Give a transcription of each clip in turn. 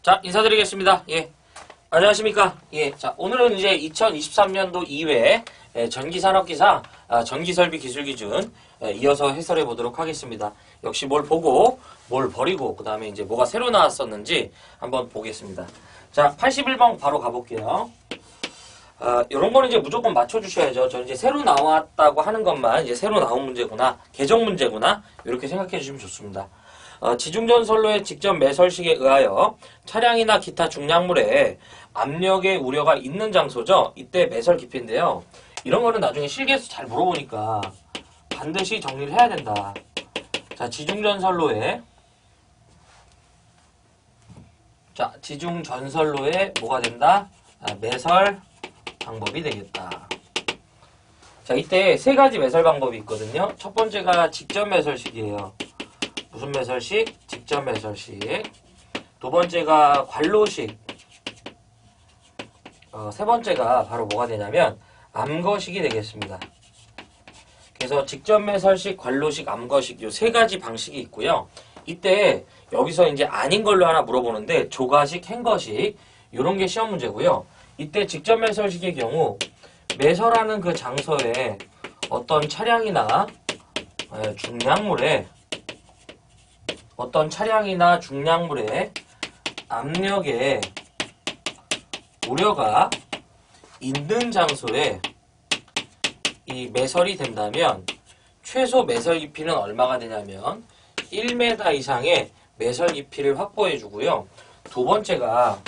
자, 인사드리겠습니다. 예. 안녕하십니까. 예. 자, 오늘은 이제 2023년도 2회 전기산업기사 전기설비 기술기준 이어서 해설해 보도록 하겠습니다. 역시 뭘 보고, 뭘 버리고, 그 다음에 이제 뭐가 새로 나왔었는지 한번 보겠습니다. 자, 81번 바로 가볼게요. 이런 거는 이제 무조건 맞춰주셔야죠. 저는 이제 새로 나왔다고 하는 것만 이제 새로 나온 문제구나, 개정 문제구나, 이렇게 생각해 주시면 좋습니다. 지중전선로의 직접 매설식에 의하여 차량이나 기타 중량물에 압력의 우려가 있는 장소죠. 이때 매설 깊이인데요. 이런 거는 나중에 실기에서 잘 물어보니까 반드시 정리를 해야 된다. 자, 지중전선로에 뭐가 된다? 매설 방법이 되겠다. 자, 이때 세 가지 매설 방법이 있거든요. 첫 번째가 직접 매설식이에요. 무슨 매설식? 직접 매설식. 두 번째가 관로식. 세 번째가 바로 뭐가 되냐면 암거식이 되겠습니다. 그래서 직접 매설식, 관로식, 암거식 이 세 가지 방식이 있고요. 이때 여기서 이제 아닌 걸로 하나 물어보는데 조가식, 행거식 이런 게 시험 문제고요. 이때 직접 매설식의 경우 매설하는 그 장소에 어떤 차량이나 중량물의 압력에 우려가 있는 장소에 이 매설이 된다면 최소 매설 깊이는 얼마가 되냐면 1m 이상의 매설 깊이를 확보해 주고요. 두 번째가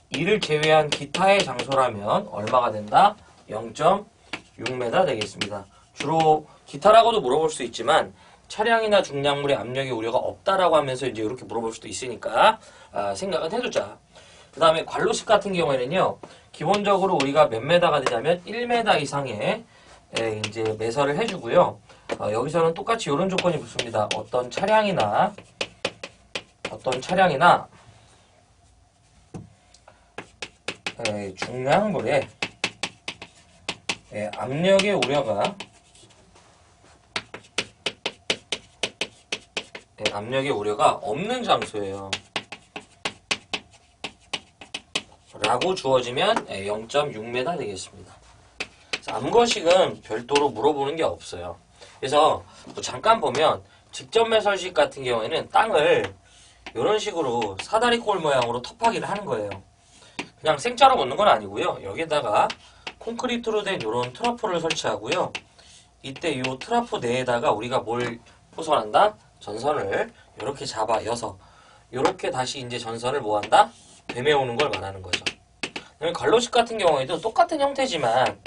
이를 제외한 기타의 장소라면 얼마가 된다? 0.6m 되겠습니다. 주로 기타라고도 물어볼 수 있지만 차량이나 중량물의 압력의 우려가 없다라고 하면서 이제 이렇게 물어볼 수도 있으니까 생각은 해두자. 그 다음에 관로식 같은 경우에는요, 기본적으로 우리가 몇 메다가 되냐면 1m 이상의 이제 매설을 해주고요. 여기서는 똑같이 이런 조건이 붙습니다. 어떤 차량이나 중량물의 압력의 우려가 없는 장소예요. 라고 주어지면 0.6m 되겠습니다. 암거식은 별도로 물어보는 게 없어요. 그래서 잠깐 보면 직접 매설식 같은 경우에는 땅을 이런 식으로 사다리꼴 모양으로 톱하기를 하는 거예요. 그냥 생짜로 묻는 건 아니고요. 여기다가 콘크리트로 된 이런 트러플을 설치하고요. 이때 이 트러플 내에다가 우리가 뭘 포선한다? 전선을 이렇게 잡아여서 이렇게 다시 이제 전선을 뭐한다? 되메우는 걸 말하는 거죠. 관로식 같은 경우에도 똑같은 형태지만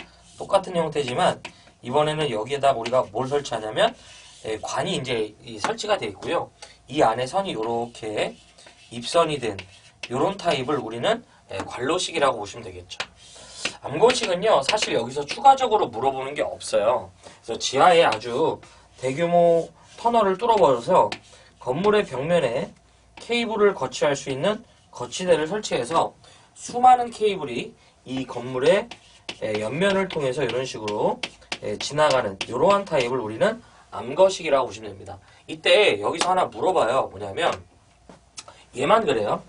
이번에는 여기에다 우리가 뭘 설치하냐면 관이 이제 설치가 되어 있고요. 이 안에 선이 이렇게 입선이 된 이런 타입을 우리는 관로식이라고 보시면 되겠죠. 암거식은요, 사실 여기서 추가적으로 물어보는 게 없어요. 그래서 지하에 아주 대규모 터널을 뚫어버려서 건물의 벽면에 케이블을 거치할 수 있는 거치대를 설치해서 수많은 케이블이 이 건물의 옆면을 통해서 이런 식으로 지나가는 이러한 타입을 우리는 암거식이라고 보시면 됩니다. 이때 여기서 하나 물어봐요. 뭐냐면 얘만 그래요.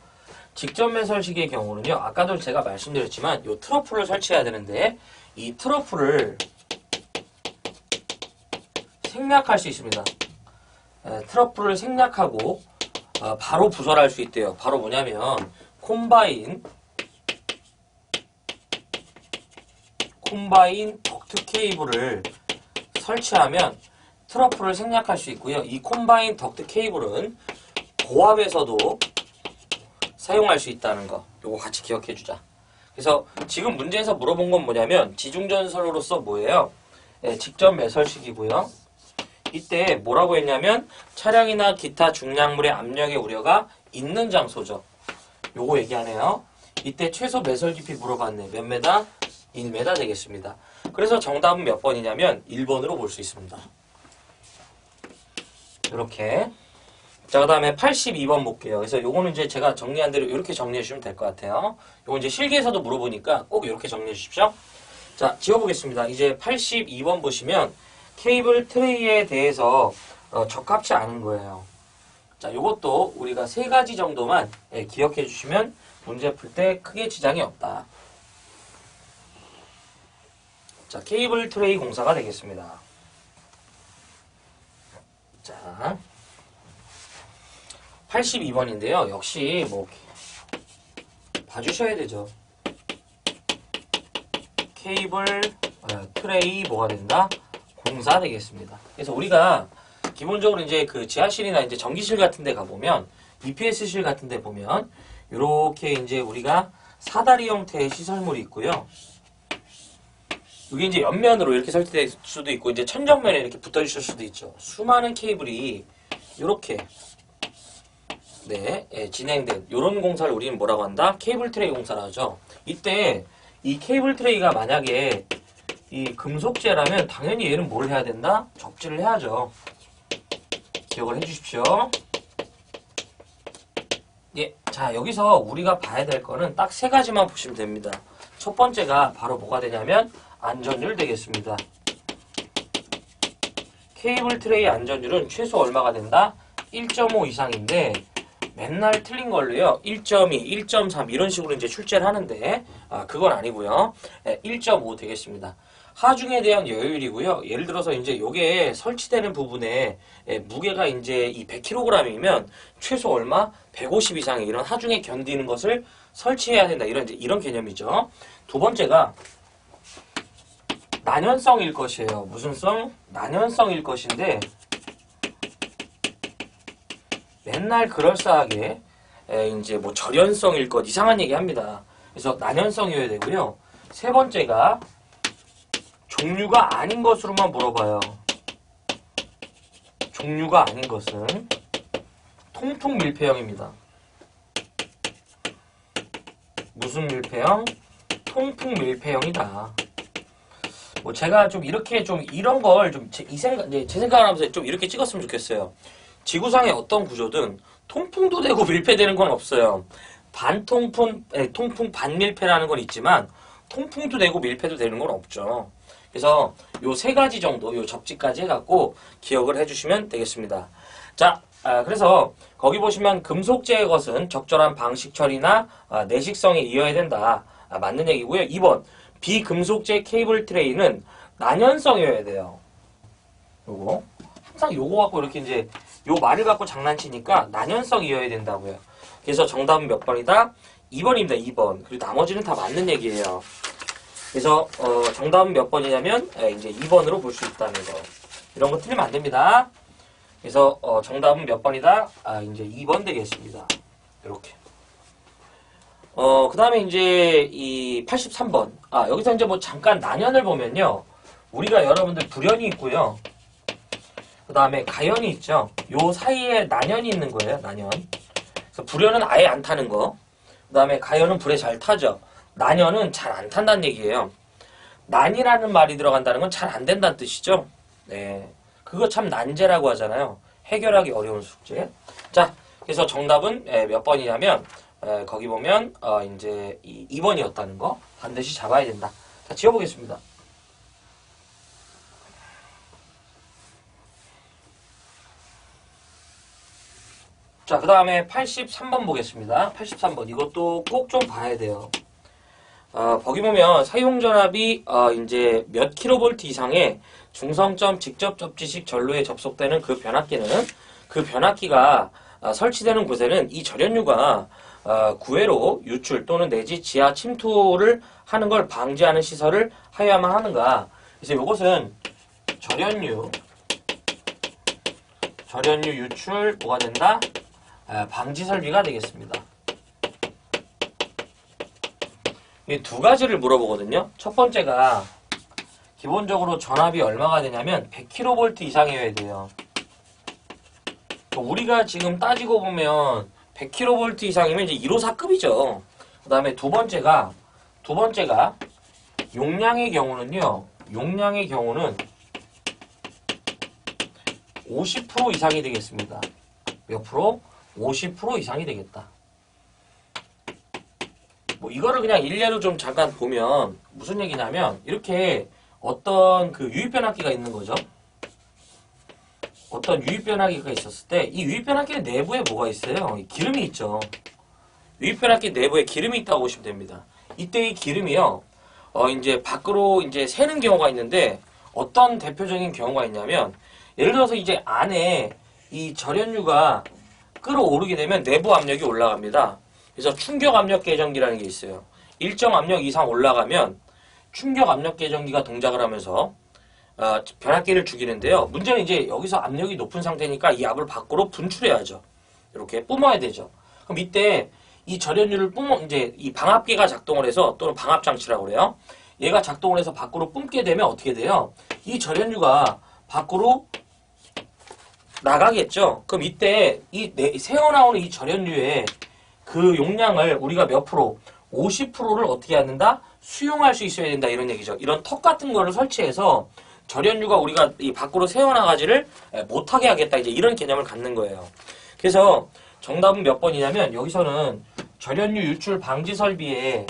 직접 매설식의 경우는요, 아까도 제가 말씀드렸지만 이 트러플을 설치해야 되는데 이 트러플을 생략할 수 있습니다. 트러플을 생략하고 바로 부설할 수 있대요. 바로 뭐냐면 콤바인 덕트 케이블을 설치하면 트러플을 생략할 수 있고요. 이 콤바인 덕트 케이블은 고압에서도 사용할 수 있다는 거, 요거 같이 기억해 주자. 그래서 지금 문제에서 물어본 건 뭐냐면 지중전선로로서 뭐예요? 직접 매설식이고요. 이때 뭐라고 했냐면 차량이나 기타 중량물의 압력의 우려가 있는 장소죠. 요거 얘기하네요. 이때 최소 매설 깊이 물어봤네. 몇 메다? 1m 되겠습니다. 그래서 정답은 몇 번이냐면 1번으로 볼 수 있습니다. 이렇게. 자, 그 다음에 82번 볼게요. 그래서 요거는 이제 제가 정리한 대로 이렇게 정리해 주시면 될 것 같아요. 요거 이제 실기에서도 물어보니까 꼭 이렇게 정리해 주십시오. 자, 지워보겠습니다. 이제 82번 보시면 케이블 트레이에 대해서 적합치 않은 거예요. 자, 요것도 우리가 세 가지 정도만 기억해 주시면 문제 풀 때 크게 지장이 없다. 자, 케이블 트레이 공사가 되겠습니다. 자, 82번인데요. 역시 뭐 봐주셔야 되죠. 케이블 트레이 뭐가 된다? 공사 되겠습니다. 그래서 우리가 기본적으로 이제 그 지하실이나 이제 전기실 같은 데 가보면 EPS실 같은 데 보면 이렇게 이제 우리가 사다리 형태의 시설물이 있고요. 이게 이제 옆면으로 이렇게 설치될 수도 있고 이제 천정면에 이렇게 붙어 있을 수도 있죠. 수많은 케이블이 이렇게 진행된 이런 공사를 우리는 뭐라고 한다? 케이블 트레이 공사를 하죠. 이때 이 케이블 트레이가 만약에 이 금속재라면 당연히 얘는 뭘 해야 된다? 접지를 해야죠. 기억을 해주십시오. 예, 자 여기서 우리가 봐야 될 거는 딱 세 가지만 보시면 됩니다. 첫 번째가 바로 뭐가 되냐면 안전율 되겠습니다. 케이블 트레이 안전율은 최소 얼마가 된다? 1.5 이상인데 맨날 틀린 걸로요. 1.2, 1.3 이런 식으로 이제 출제를 하는데 그건 아니고요. 1.5 되겠습니다. 하중에 대한 여율이고요. 예를 들어서 이제 요게 설치되는 부분에 무게가 이제 이 100kg이면 최소 얼마? 150 이상의 이런 하중에 견디는 것을 설치해야 된다. 이런 개념이죠. 두 번째가 난연성일 것이에요. 무슨 성? 난연성일 것인데 맨날 그럴싸하게 이제 뭐 절연성일 것 이상한 얘기 합니다. 그래서 난연성이어야 되고요. 세 번째가 종류가 아닌 것으로만 물어봐요. 종류가 아닌 것은 통풍 밀폐형입니다. 무슨 밀폐형? 통풍 밀폐형이다. 뭐 제가 좀 이렇게 좀 이런 걸 좀 제 생각을 하면서 좀 이렇게 찍었으면 좋겠어요. 지구상의 어떤 구조든 통풍도 되고 밀폐되는 건 없어요. 통풍 반밀폐라는 건 있지만 통풍도 되고 밀폐도 되는 건 없죠. 그래서 요 세 가지 정도, 요 접지까지 해갖고 기억을 해주시면 되겠습니다. 자, 그래서 거기 보시면 금속재의 것은 적절한 방식 처리나 내식성에 이어야 된다. 맞는 얘기고요. 2번 비금속재 케이블 트레이는 난연성이어야 돼요. 요거 항상 요거 갖고 이렇게 이제 요 말을 갖고 장난치니까 난연성이어야 된다고요. 그래서 정답은 몇 번이다? 2번입니다. 2번. 그리고 나머지는 다 맞는 얘기예요. 그래서 정답은 몇 번이냐면 이제 2번으로 볼 수 있다는 거. 이런 거 틀리면 안 됩니다. 그래서 정답은 몇 번이다? 이제 2번 되겠습니다. 이렇게. 그 다음에 이제 이 83번. 여기서 이제 뭐 잠깐 난연을 보면요. 우리가 여러분들 불연이 있고요. 그 다음에 가연이 있죠. 요 사이에 난연이 있는 거예요. 난연. 그래서 불연은 아예 안 타는 거. 그 다음에 가연은 불에 잘 타죠. 난연은 잘 안 탄다는 얘기예요. 난이라는 말이 들어간다는 건 잘 안 된다는 뜻이죠. 네. 그거 참 난제라고 하잖아요. 해결하기 어려운 숙제. 자, 그래서 정답은 몇 번이냐면 거기 보면 이제 2번이었다는 거 반드시 잡아야 된다. 자, 지워보겠습니다. 자, 그 다음에 83번 보겠습니다. 83번. 이것도 꼭 좀 봐야 돼요. 거기 보면 사용전압이 이제 몇 킬로볼트 이상의 중성점 직접 접지식 전로에 접속되는 그 변압기는 그 변압기가 설치되는 곳에는 이 절연유가 구회로 유출 또는 내지 지하 침투를 하는 걸 방지하는 시설을 하여야만 하는가. 그래서 이것은 절연유 유출 뭐가 된다? 방지 설비가 되겠습니다. 이 두 가지를 물어보거든요. 첫 번째가 기본적으로 전압이 얼마가 되냐면 100kV 이상이어야 돼요. 우리가 지금 따지고 보면 100kV 이상이면 이제 1호사급이죠. 그 다음에 두 번째가 용량의 경우는 50% 이상이 되겠습니다. 몇 프로? 50% 이상이 되겠다. 뭐 이거를 그냥 일례로 좀 잠깐 보면 무슨 얘기냐면 이렇게 어떤 그 유입변압기가 있는 거죠. 어떤 유입변화기가 있었을 때 이 유입변화기 내부에 뭐가 있어요? 기름이 있죠. 유입변화기 내부에 기름이 있다고 보시면 됩니다. 이때 이 기름이요, 이제 밖으로 이제 새는 경우가 있는데 어떤 대표적인 경우가 있냐면 예를 들어서 이제 안에 이 절연유가 끓어오르게 되면 내부 압력이 올라갑니다. 그래서 충격 압력 계정기라는 게 있어요. 일정 압력 이상 올라가면 충격 압력 계정기가 동작을 하면서 변압기를 죽이는데요. 문제는 이제 여기서 압력이 높은 상태니까 이 압을 밖으로 분출해야죠. 이렇게 뿜어야 되죠. 그럼 이때 이 절연유를 이제 이 방압기가 작동을 해서, 또는 방압장치라고 그래요. 얘가 작동을 해서 밖으로 뿜게 되면 어떻게 돼요? 이 절연유가 밖으로 나가겠죠. 그럼 이때 이 새어나오는 이 절연유의 그 용량을 우리가 몇 프로? 50%를 어떻게 해야 된다? 수용할 수 있어야 된다, 이런 얘기죠. 이런 턱 같은 거를 설치해서 절연유가 우리가 이 밖으로 새어나가지를 못하게 하겠다, 이제 이런 개념을 갖는 거예요. 그래서 정답은 몇 번이냐면 여기서는 절연유 유출 방지 설비에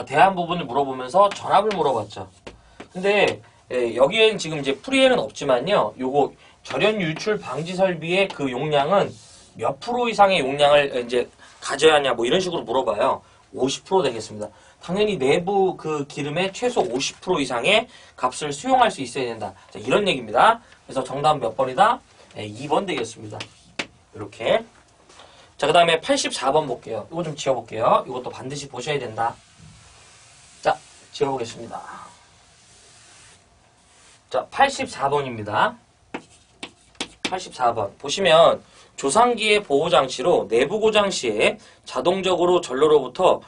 대한 부분을 물어보면서 전압을 물어봤죠. 근데 여기에는 지금 이제 풀이에는 없지만요. 요거 절연유 유출 방지 설비의 그 용량은 몇 프로 이상의 용량을 이제 가져야 하냐, 뭐 이런 식으로 물어봐요. 50% 되겠습니다. 당연히 내부 그 기름의 최소 50% 이상의 값을 수용할 수 있어야 된다. 자, 이런 얘기입니다. 그래서 정답은 몇 번이다? 2번 되겠습니다. 이렇게. 자, 그 다음에 84번 볼게요. 이거 좀 지워볼게요. 이것도 반드시 보셔야 된다. 자, 지워보겠습니다. 자, 84번입니다. 84번. 보시면 조상기의 보호장치로 내부 고장 시에 자동적으로 전로로부터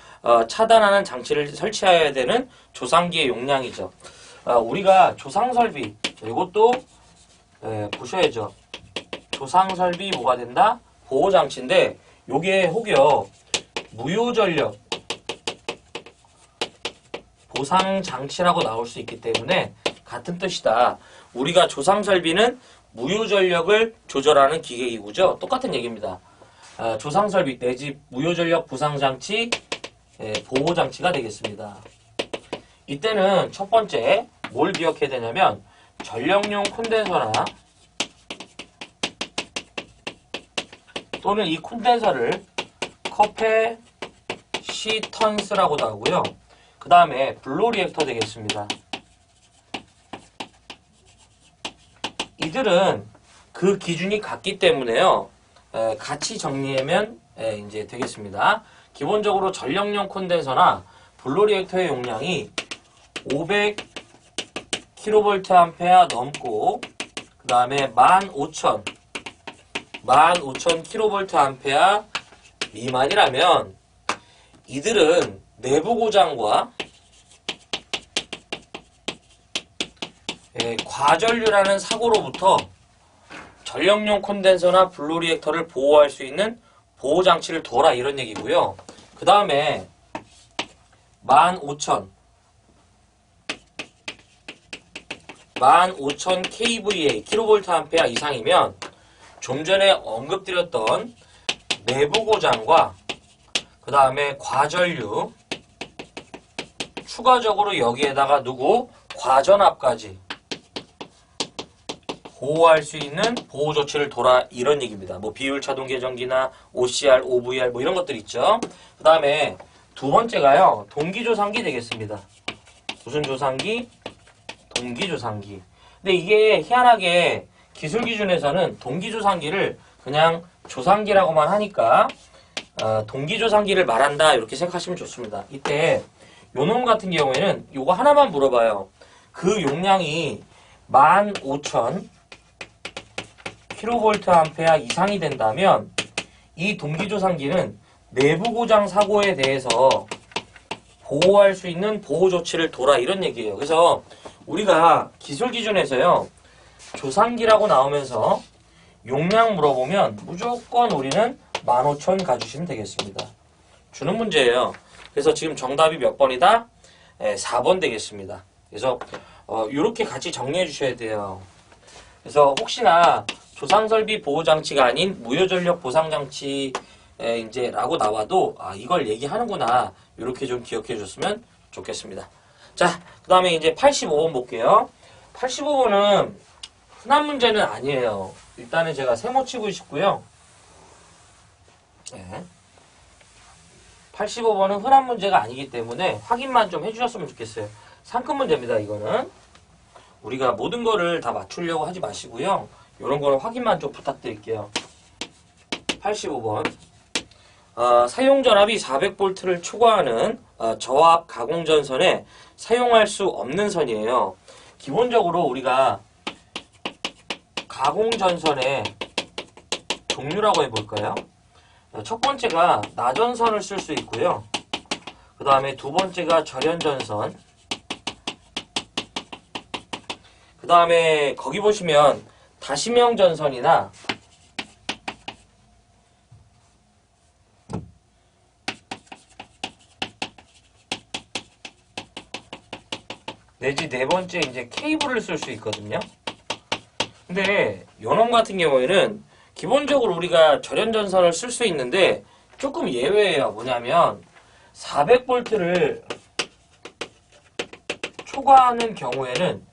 차단하는 장치를 설치해야 되는 조상기의 용량이죠. 우리가 조상설비, 이것도 보셔야죠. 조상설비 뭐가 된다? 보호장치인데 요게 혹여 무효전력 보상장치라고 나올 수 있기 때문에 같은 뜻이다. 우리가 조상설비는 무효전력을 조절하는 기계기구죠. 똑같은 얘기입니다. 조상설비 내지 무효전력 보상장치, 보호장치가 되겠습니다. 이때는 첫 번째 뭘 기억해야 되냐면 전력용 콘덴서나 또는 이 콘덴서를 커패시턴스라고도 하고요. 그 다음에 블로리액터 되겠습니다. 이들은 그 기준이 같기 때문에요. 같이 정리하면 이제 되겠습니다. 기본적으로 전력용 콘덴서나 블로리액터의 용량이 500kVA 넘고 그 다음에 15,000kVA 미만이라면 이들은 내부 고장과 과전류라는 사고로부터 전력용 콘덴서나 블로리액터를 보호할 수 있는 보호장치를 둬라, 이런 얘기고요. 그 다음에 15,000 kVA 이상이면 좀 전에 언급드렸던 내부 고장과 그 다음에 과전류, 추가적으로 여기에다가 과전압까지 보호할 수 있는 보호 조치를 둬라, 이런 얘기입니다. 뭐 비율 차동 계정기나 OCR, OVR 뭐 이런 것들 있죠. 그 다음에 두 번째가요, 동기조상기 되겠습니다. 무슨 조상기? 동기조상기. 근데 이게 희한하게 기술 기준에서는 동기조상기를 그냥 조상기라고만 하니까 동기조상기를 말한다, 이렇게 생각하시면 좋습니다. 이때 요놈 같은 경우에는 요거 하나만 물어봐요. 그 용량이 15,000kVA 이상이 된다면 이 동기조상기는 내부 고장 사고에 대해서 보호할 수 있는 보호 조치를 둬라, 이런 얘기예요. 그래서 우리가 기술 기준에서요, 조상기라고 나오면서 용량 물어보면 무조건 우리는 15,000 가주시면 되겠습니다. 주는 문제예요. 그래서 지금 정답이 몇 번이다? 4번 되겠습니다. 그래서 이렇게 같이 정리해 주셔야 돼요. 그래서 혹시나 조상설비 보호장치가 아닌 무효전력 보상장치 이제 라고 나와도 이걸 얘기하는구나, 이렇게 좀 기억해 줬으면 좋겠습니다. 자, 그 다음에 이제 85번 볼게요. 85번은 흔한 문제는 아니에요. 일단은 제가 세모 치고 싶고요. 네. 85번은 흔한 문제가 아니기 때문에 확인만 좀 해주셨으면 좋겠어요. 상급 문제입니다, 이거는. 우리가 모든 거를 다 맞추려고 하지 마시고요. 이런 거는 확인만 좀 부탁드릴게요. 85번. 사용 전압이 400V를 초과하는 저압 가공전선에 사용할 수 없는 선이에요. 기본적으로 우리가 가공전선의 종류라고 해볼까요? 첫 번째가 나전선을 쓸 수 있고요. 그 다음에 두 번째가 절연전선. 그 다음에 거기 보시면 다시명 전선이나 내지 네 번째 이제 케이블을 쓸 수 있거든요. 근데 요놈 같은 경우에는 기본적으로 우리가 절연전선을 쓸 수 있는데 조금 예외예요. 뭐냐면 400V를 초과하는 경우에는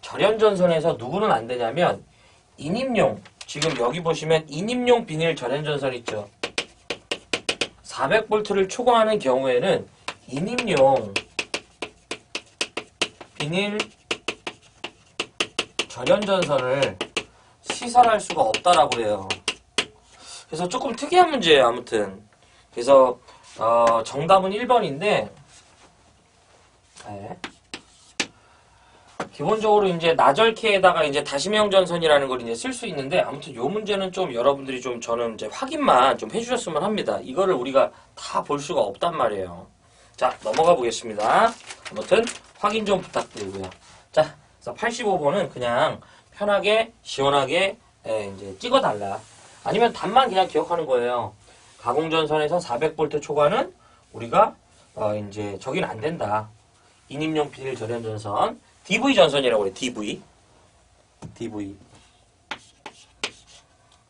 절연전선에서 누구는 안 되냐면 인입용, 지금 여기 보시면 인입용 비닐 절연전선 있죠. 400V를 초과하는 경우에는 인입용 비닐 절연전선을 시설할 수가 없다라고 해요. 그래서 조금 특이한 문제예요. 아무튼 그래서 정답은 1번인데 네. 기본적으로 이제 나절키에다가 이제 다시명 전선이라는 걸 이제 쓸 수 있는데 아무튼 요 문제는 좀 여러분들이 좀 저는 이제 확인만 좀 해주셨으면 합니다. 이거를 우리가 다 볼 수가 없단 말이에요. 자, 넘어가 보겠습니다. 아무튼 확인 좀 부탁드리고요. 자, 그래서 85번은 그냥 편하게 시원하게 이제 찍어달라. 아니면 답만 그냥 기억하는 거예요. 가공전선에서 400V 초과는 우리가 이제 저긴 안 된다. 인입용 비닐 절연전선. DV 전선이라고 그래. DV.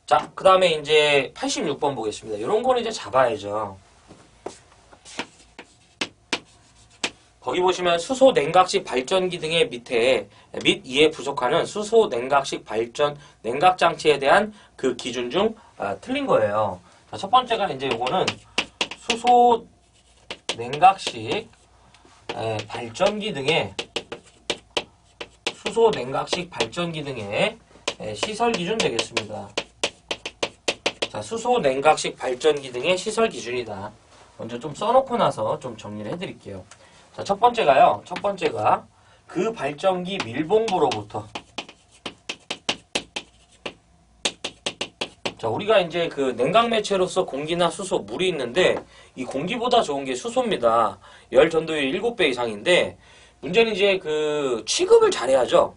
자, 그 다음에 이제 86번 보겠습니다. 이런 거는 이제 잡아야죠. 거기 보시면 수소 냉각식 발전기 등의 밑에 및 이에 부속하는 수소 냉각식 발전 냉각 장치에 대한 그 기준 중 틀린 거예요. 자, 첫 번째가 이제 요거는 수소 냉각식 발전기 등의 수소 냉각식 발전기 등의 시설 기준 되겠습니다. 자, 수소 냉각식 발전기 등의 시설 기준이다. 먼저 좀 써놓고 나서 좀 정리를 해드릴게요. 자, 첫 번째가 그 발전기 밀봉부로부터. 자, 우리가 이제 그 냉각 매체로서 공기나 수소, 물이 있는데 이 공기보다 좋은 게 수소입니다. 열 전도율 7배 이상인데 문제는 이제 그 취급을 잘해야죠.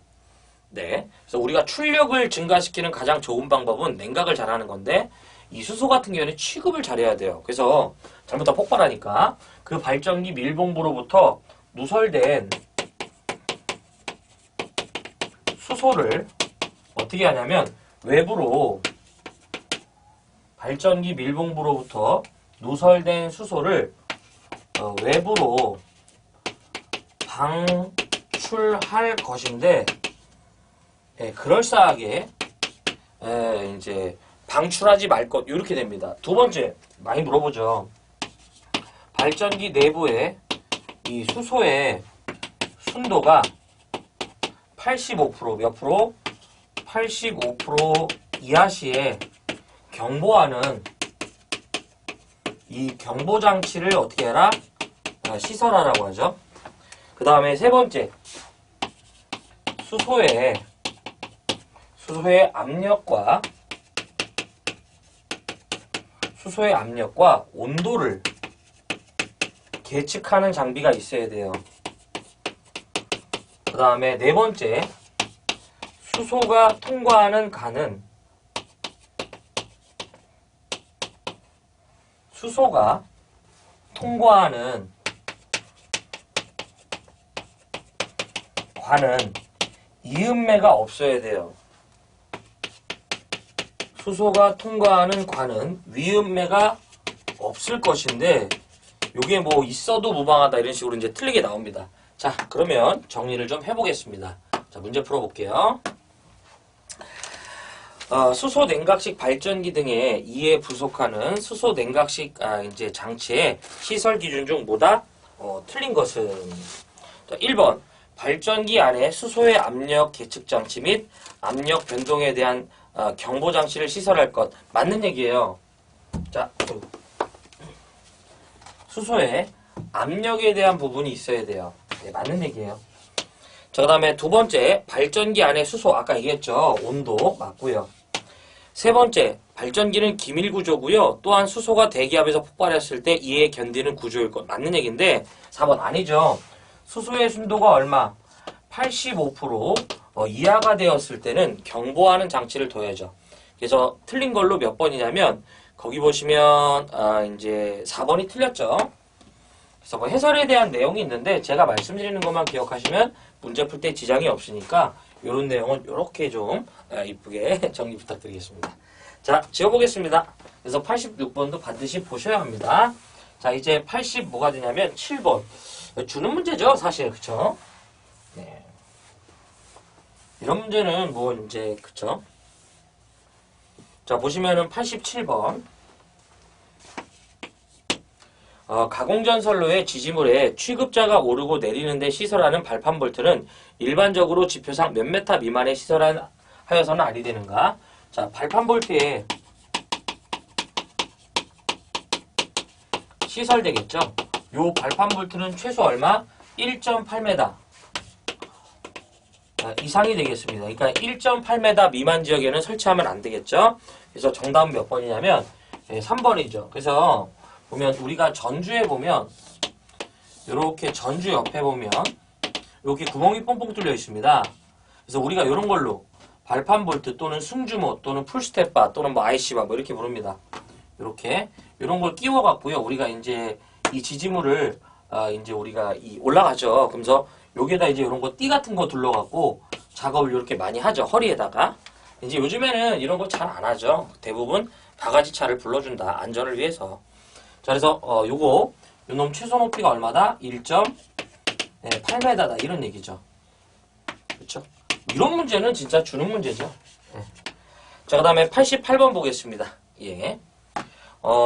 네. 그래서 우리가 출력을 증가시키는 가장 좋은 방법은 냉각을 잘하는 건데 이 수소 같은 경우에는 취급을 잘해야 돼요. 그래서 잘못하면 폭발하니까 그 발전기 밀봉부로부터 누설된 수소를 어떻게 하냐면 외부로 발전기 밀봉부로부터 누설된 수소를 외부로 방출할 것인데 그럴싸하게 이제 방출하지 말 것 이렇게 됩니다. 두 번째 많이 물어보죠. 발전기 내부에 이 수소의 순도가 85% 몇 프로? 85% 이하 시에 경보하는 이 경보장치를 어떻게 해라? 시설하라고 하죠. 그 다음에 세 번째 수소의 압력과 온도를 계측하는 장비가 있어야 돼요. 그 다음에 네 번째 수소가 통과하는 관은 이음매가 없어야 돼요. 수소가 통과하는 관은 위음매가 없을 것인데 요게 뭐 있어도 무방하다 이런 식으로 이제 틀리게 나옵니다. 자, 그러면 정리를 좀 해보겠습니다. 자, 문제 풀어볼게요. 수소 냉각식 발전기 등의 이에 부속하는 수소 냉각식 이제 장치의 시설 기준 중 뭐다? 틀린 것은 자, 1번 발전기 안에 수소의 압력 계측 장치 및 압력 변동에 대한 경보 장치를 시설할 것 맞는 얘기예요. 자, 수소에 압력에 대한 부분이 있어야 돼요. 네, 맞는 얘기예요. 자, 그 다음에 두 번째 발전기 안에 수소 아까 얘기했죠. 온도 맞고요. 세 번째, 발전기는 기밀 구조고요. 또한 수소가 대기압에서 폭발했을 때 이에 견디는 구조일 것. 맞는 얘기인데 4번 아니죠. 수소의 순도가 얼마? 85% 이하가 되었을 때는 경보하는 장치를 둬야죠. 그래서 틀린 걸로 몇 번이냐면 거기 보시면 이제 4번이 틀렸죠. 그래서 뭐 해설에 대한 내용이 있는데 제가 말씀드리는 것만 기억하시면 문제 풀 때 지장이 없으니까 이런 내용은 이렇게 좀 이쁘게 정리 부탁드리겠습니다. 자, 지워보겠습니다. 그래서 86번도 반드시 보셔야 합니다. 자, 이제 80 뭐가 되냐면 7번. 주는 문제죠, 사실. 그쵸? 네. 이런 문제는 뭐 이제 그쵸? 자, 보시면은 87번. 가공전선로의 지지물에 취급자가 오르고 내리는 데 시설하는 발판 볼트는 일반적으로 지표상 몇 메타 미만에 시설하여서는 아니 되는가? 자, 발판 볼트에 시설되겠죠? 요 발판 볼트는 최소 얼마? 1.8m 이상이 되겠습니다. 그러니까 1.8m 미만 지역에는 설치하면 안 되겠죠? 그래서 정답은 몇 번이냐면 3번이죠. 그래서 보면 우리가 전주에 보면 이렇게 전주 옆에 보면 이렇게 구멍이 뽕뽕 뚫려 있습니다. 그래서 우리가 이런 걸로 발판 볼트 또는 승주모 또는 풀스텝바 또는 뭐 IC바 뭐 이렇게 부릅니다. 이렇게 이런 걸 끼워 갖고요. 우리가 이제 이 지지물을 이제 우리가 올라가죠. 그러면서 여기에다 이제 이런 거 띠 같은 거 둘러 갖고 작업을 이렇게 많이 하죠. 허리에다가. 이제 요즘에는 이런 거 잘 안 하죠. 대부분 바가지 차를 불러준다. 안전을 위해서. 자, 그래서 요놈 최소 높이가 얼마다? 1.8m다 이런 얘기죠. 그렇죠? 이런 문제는 진짜 주는 문제죠. 네. 자, 그 다음에 88번 보겠습니다. 예.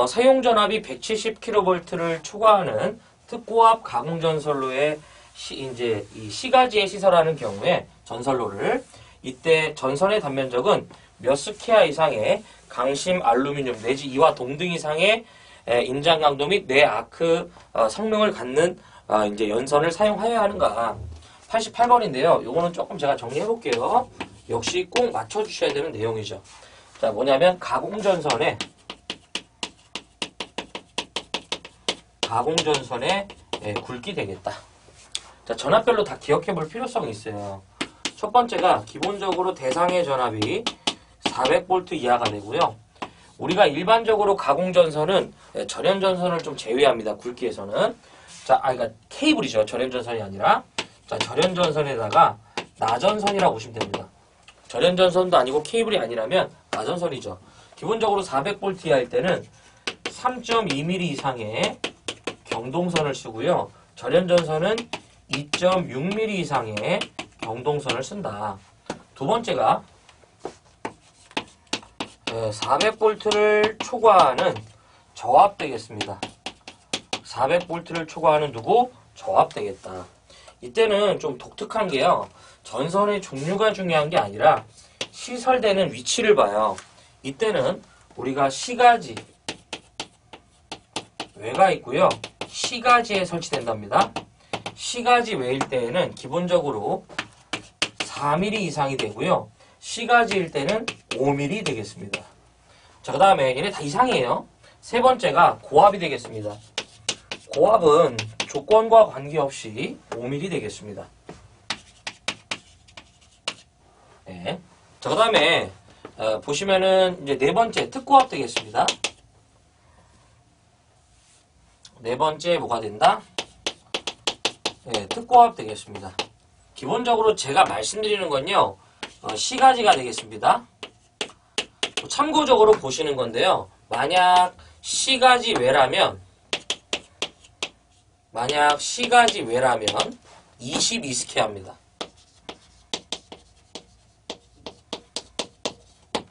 사용 전압이 170kV를 초과하는 특고압 가공전선로에 이제 이 시가지에 시설하는 경우에 전선로를 이때 전선의 단면적은 몇 스퀘어 이상의 강심 알루미늄 내지 이와 동등 이상의 인장 강도 및 뇌 아크 성능을 갖는 이제 연선을 사용하여야 하는가. 88번인데요. 요거는 조금 제가 정리해 볼게요. 역시 꼭 맞춰 주셔야 되는 내용이죠. 자, 뭐냐면 가공전선에 굵기 되겠다. 자, 전압별로 다 기억해 볼 필요성이 있어요. 첫 번째가 기본적으로 대상의 전압이 400V 이하가 되고요. 우리가 일반적으로 가공전선은 절연전선을 좀 제외합니다. 굵기에서는. 자, 그러니까 케이블이죠. 절연전선이 아니라. 자, 절연전선에다가 나전선이라고 보시면 됩니다. 절연전선도 아니고 케이블이 아니라면 나전선이죠. 기본적으로 400V 이하일 때는 3.2mm 이상의 경동선을 쓰고요. 절연전선은 2.6mm 이상의 경동선을 쓴다. 두 번째가 400V를 초과하는 저압 되겠습니다. 400V를 초과하는 누구? 저압 되겠다. 이때는 좀 독특한 게요. 전선의 종류가 중요한 게 아니라 시설되는 위치를 봐요. 이때는 우리가 시가지 외가 있고요. 시가지에 설치된답니다. 시가지 외일 때에는 기본적으로 4mm 이상이 되고요. 시가지일 때는 5mm 되겠습니다. 자, 그 다음에 얘네 다 이상이에요. 세 번째가 고압이 되겠습니다. 고압은 조건과 관계없이 5mm 되겠습니다. 네. 자, 그 다음에 보시면은 이제 네 번째 특고압 되겠습니다. 네 번째 뭐가 된다? 네, 특고압 되겠습니다. 기본적으로 제가 말씀드리는 건요. 시가지가 되겠습니다. 참고적으로 보시는 건데요. 만약 시가지 외라면 22스퀘어입니다.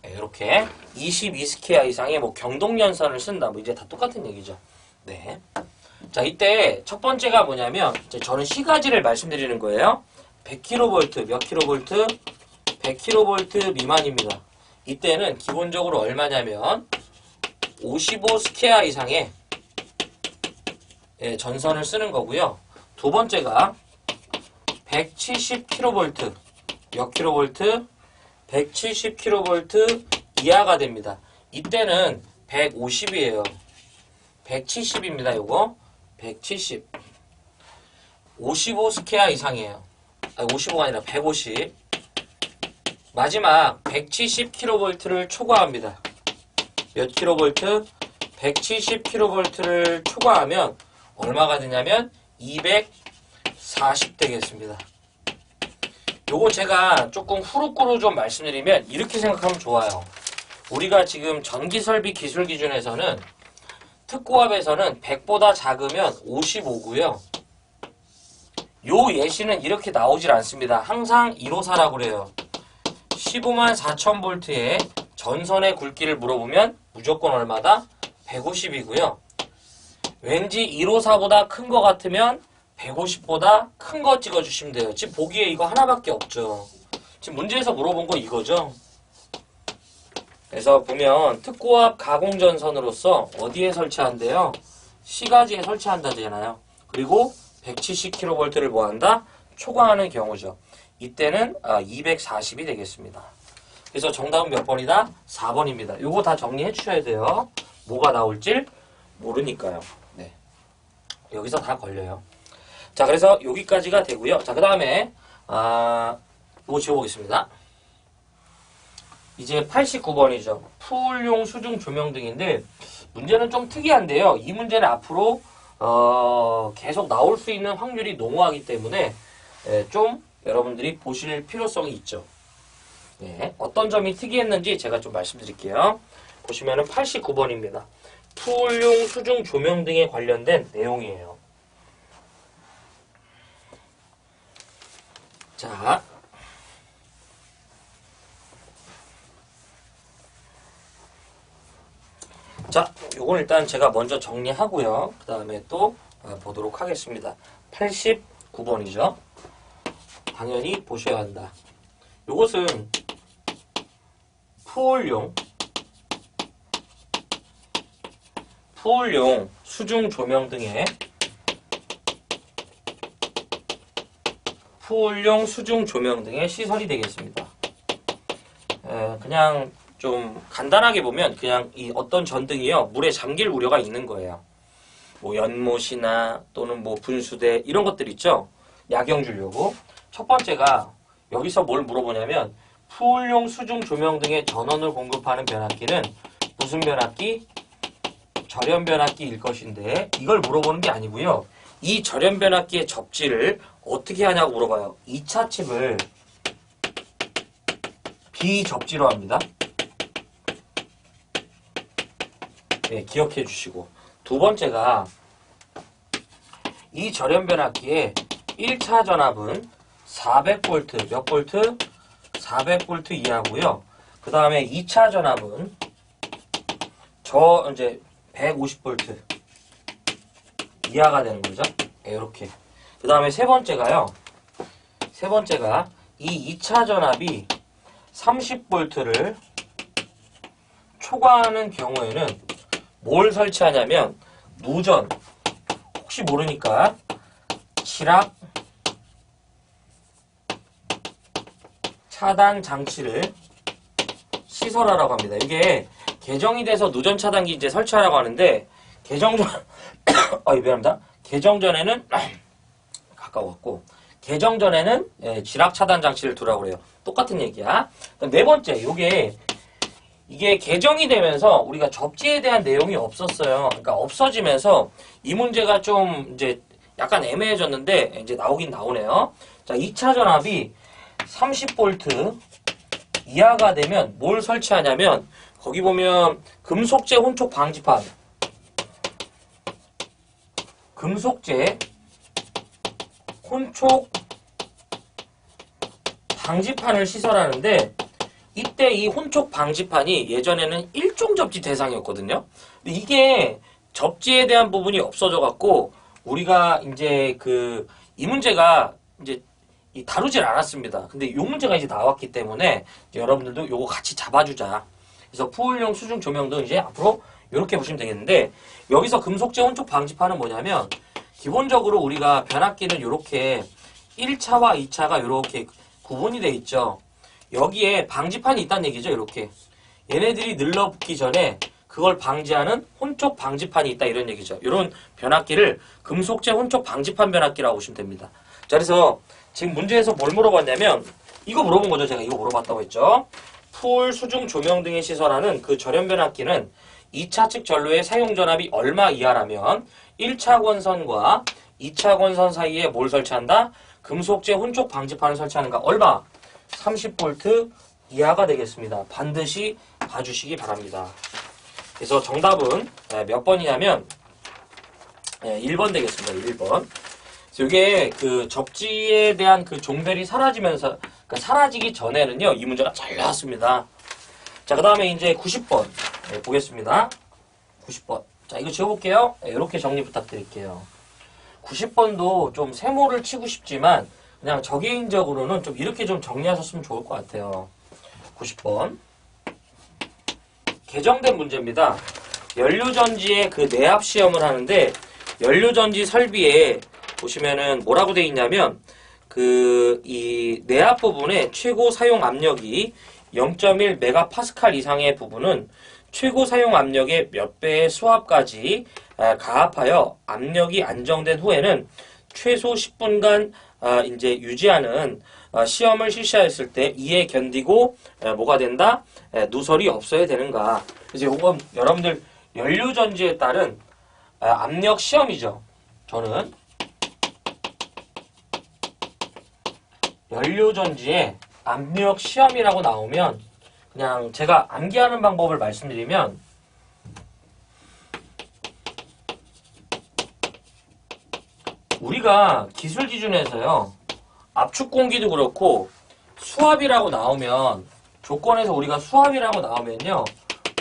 네, 이렇게 22스퀘어 이상의 뭐 경동연선을 쓴다. 뭐 이제 다 똑같은 얘기죠. 네. 자, 이때 첫 번째가 뭐냐면 이제 저는 시가지를 말씀드리는 거예요. 100kV, 몇 kV? 100kV 미만입니다. 이때는 기본적으로 얼마냐면 55스퀘어 이상의 전선을 쓰는 거고요. 두 번째가 170kV, 몇 kV? 170kV 이하가 됩니다. 이때는 150이에요. 170입니다. 요거 170. 55스퀘어 이상이에요. 아니 55가 아니라 150. 마지막 170kV를 초과합니다. 몇 kV? 170kV를 초과하면 얼마가 되냐면 240 되겠습니다. 요거 제가 조금 후루꾸루 좀 말씀드리면 이렇게 생각하면 좋아요. 우리가 지금 전기설비 기술 기준에서는 특고압에서는 100보다 작으면 55고요. 요 예시는 이렇게 나오질 않습니다. 항상 154라고 그래요. 15만 4천 볼트의 전선의 굵기를 물어보면 무조건 얼마다? 150이고요. 왠지 154보다 큰 거 같으면 150보다 큰 거 찍어주시면 돼요. 지금 보기에 이거 하나밖에 없죠. 지금 문제에서 물어본 거 이거죠. 그래서 보면 특고압 가공전선으로서 어디에 설치한대요? 시가지에 설치한다잖아요. 그리고 170kV를 뭐한다? 초과하는 경우죠. 이때는 240이 되겠습니다. 그래서 정답은 몇 번이다? 4번입니다. 요거 다 정리해 주셔야 돼요. 뭐가 나올지 모르니까요. 네. 여기서 다 걸려요. 자, 그래서 여기까지가 되고요. 자, 그 다음에 요거 지워보겠습니다. 이제 89번이죠. 풀용 수중 조명등인데 문제는 좀 특이한데요. 이 문제는 앞으로 계속 나올 수 있는 확률이 농후하기 때문에 좀 여러분들이 보실 필요성이 있죠. 네, 어떤 점이 특이했는지 제가 좀 말씀드릴게요. 보시면은 89번입니다. 풀용 수중 조명등에 관련된 내용이에요. 자, 요건 일단 제가 먼저 정리하고요. 그 다음에 또 보도록 하겠습니다. 89번이죠. 당연히 보셔야 한다. 요것은 푸울용 수중 조명 등의 시설이 되겠습니다. 그냥 좀 간단하게 보면 그냥 이 어떤 전등이요 물에 잠길 우려가 있는 거예요. 뭐 연못이나 또는 뭐 분수대 이런 것들 있죠. 야경 주려고. 첫 번째가 여기서 뭘 물어보냐면 푸울용 수중 조명 등의 전원을 공급하는 변압기는 무슨 변압기? 절연 변압기일 것인데 이걸 물어보는 게 아니고요. 이 절연 변압기의 접지를 어떻게 하냐고 물어봐요. 2차 칩을 비접지로 합니다. 네, 기억해 주시고. 두 번째가 이 절연 변압기의 1차 전압은 400V, 몇 볼트? 400V 이하고요. 그 다음에 2차 전압은 이제 150V 이하가 되는 거죠. 네, 이렇게. 그 다음에 세 번째가 이 2차 전압이 30V를 초과하는 경우에는 뭘 설치하냐면 누전, 혹시 모르니까 지락 차단 장치를 시설하라고 합니다. 이게 개정이 돼서 누전 차단기 이제 설치하라고 하는데 미안합니다. 개정 전에는 가까웠고 개정 전에는 지락 차단 장치를 두라고 그래요. 똑같은 얘기야. 네 번째, 이게 개정이 되면서 우리가 접지에 대한 내용이 없었어요. 그러니까 없어지면서 이 문제가 좀 이제 약간 애매해졌는데 이제 나오긴 나오네요. 자, 2차 전압이 30V 이하가 되면 뭘 설치하냐면 거기 보면 금속재 혼촉 방지판, 금속재 혼촉 방지판을 시설하는데 이때 이 혼촉 방지판이 예전에는 일종 접지 대상이었거든요. 근데 이게 접지에 대한 부분이 없어져 갖고 우리가 이제 이 문제가 이제 다루질 않았습니다. 근데 이 문제가 이제 나왔기 때문에 여러분들도 요거 같이 잡아주자. 그래서 푸울용 수중 조명등 이제 앞으로 이렇게 보시면 되겠는데, 여기서 금속재 혼촉 방지판은 뭐냐면 기본적으로 우리가 변압기는 이렇게 1차와 2차가 이렇게 구분이 돼 있죠. 여기에 방지판이 있다는 얘기죠. 이렇게 얘네들이 늘러붙기 전에 그걸 방지하는 혼촉 방지판이 있다, 이런 얘기죠. 이런 변압기를 금속재 혼촉 방지판 변압기라고 보시면 됩니다. 자, 그래서 지금 문제에서 뭘 물어봤냐면 이거 물어본 거죠. 제가 이거 물어봤다고 했죠. 푸울, 수중, 조명 등에 시설하는 그 절연 변압기는 2차 측 전로의 사용 전압이 얼마 이하라면 1차 권선과 2차 권선 사이에 뭘 설치한다? 금속재 혼촉 방지판을 설치하는가? 얼마? 30V 이하가 되겠습니다. 반드시 봐주시기 바랍니다. 그래서 정답은 몇 번이냐면 1번 되겠습니다. 1번. 이게 접지에 대한 종별이 사라지면서, 그러니까 사라지기 전에는요, 이 문제가 잘 나왔습니다. 자, 그 다음에 이제 90번 보겠습니다. 90번. 자, 이거 지워볼게요. 이렇게 정리 부탁드릴게요. 90번도 좀 세모를 치고 싶지만 그냥 저 개인적으로는 좀 이렇게 좀 정리하셨으면 좋을 것 같아요. 90번. 개정된 문제입니다. 연료전지의 내압 시험을 하는데, 연료전지 설비에 보시면은 뭐라고 되어 있냐면, 이 내압 부분에 최고 사용 압력이 0.1 메가파스칼 이상의 부분은 최고 사용 압력의 몇 배의 수압까지 가압하여 압력이 안정된 후에는 최소 10분간 이제 유지하는 시험을 실시하였을 때 이에 견디고 뭐가 된다? 누설이 없어야 되는가? 그래서 이건 여러분들 연료전지에 따른 압력 시험이죠. 저는 연료전지에 압력 시험이라고 나오면 그냥 제가 암기하는 방법을 말씀드리면, 우리가 기술 기준에서요, 압축 공기도 그렇고 수압이라고 나오면, 조건에서 우리가 수압이라고 나오면요,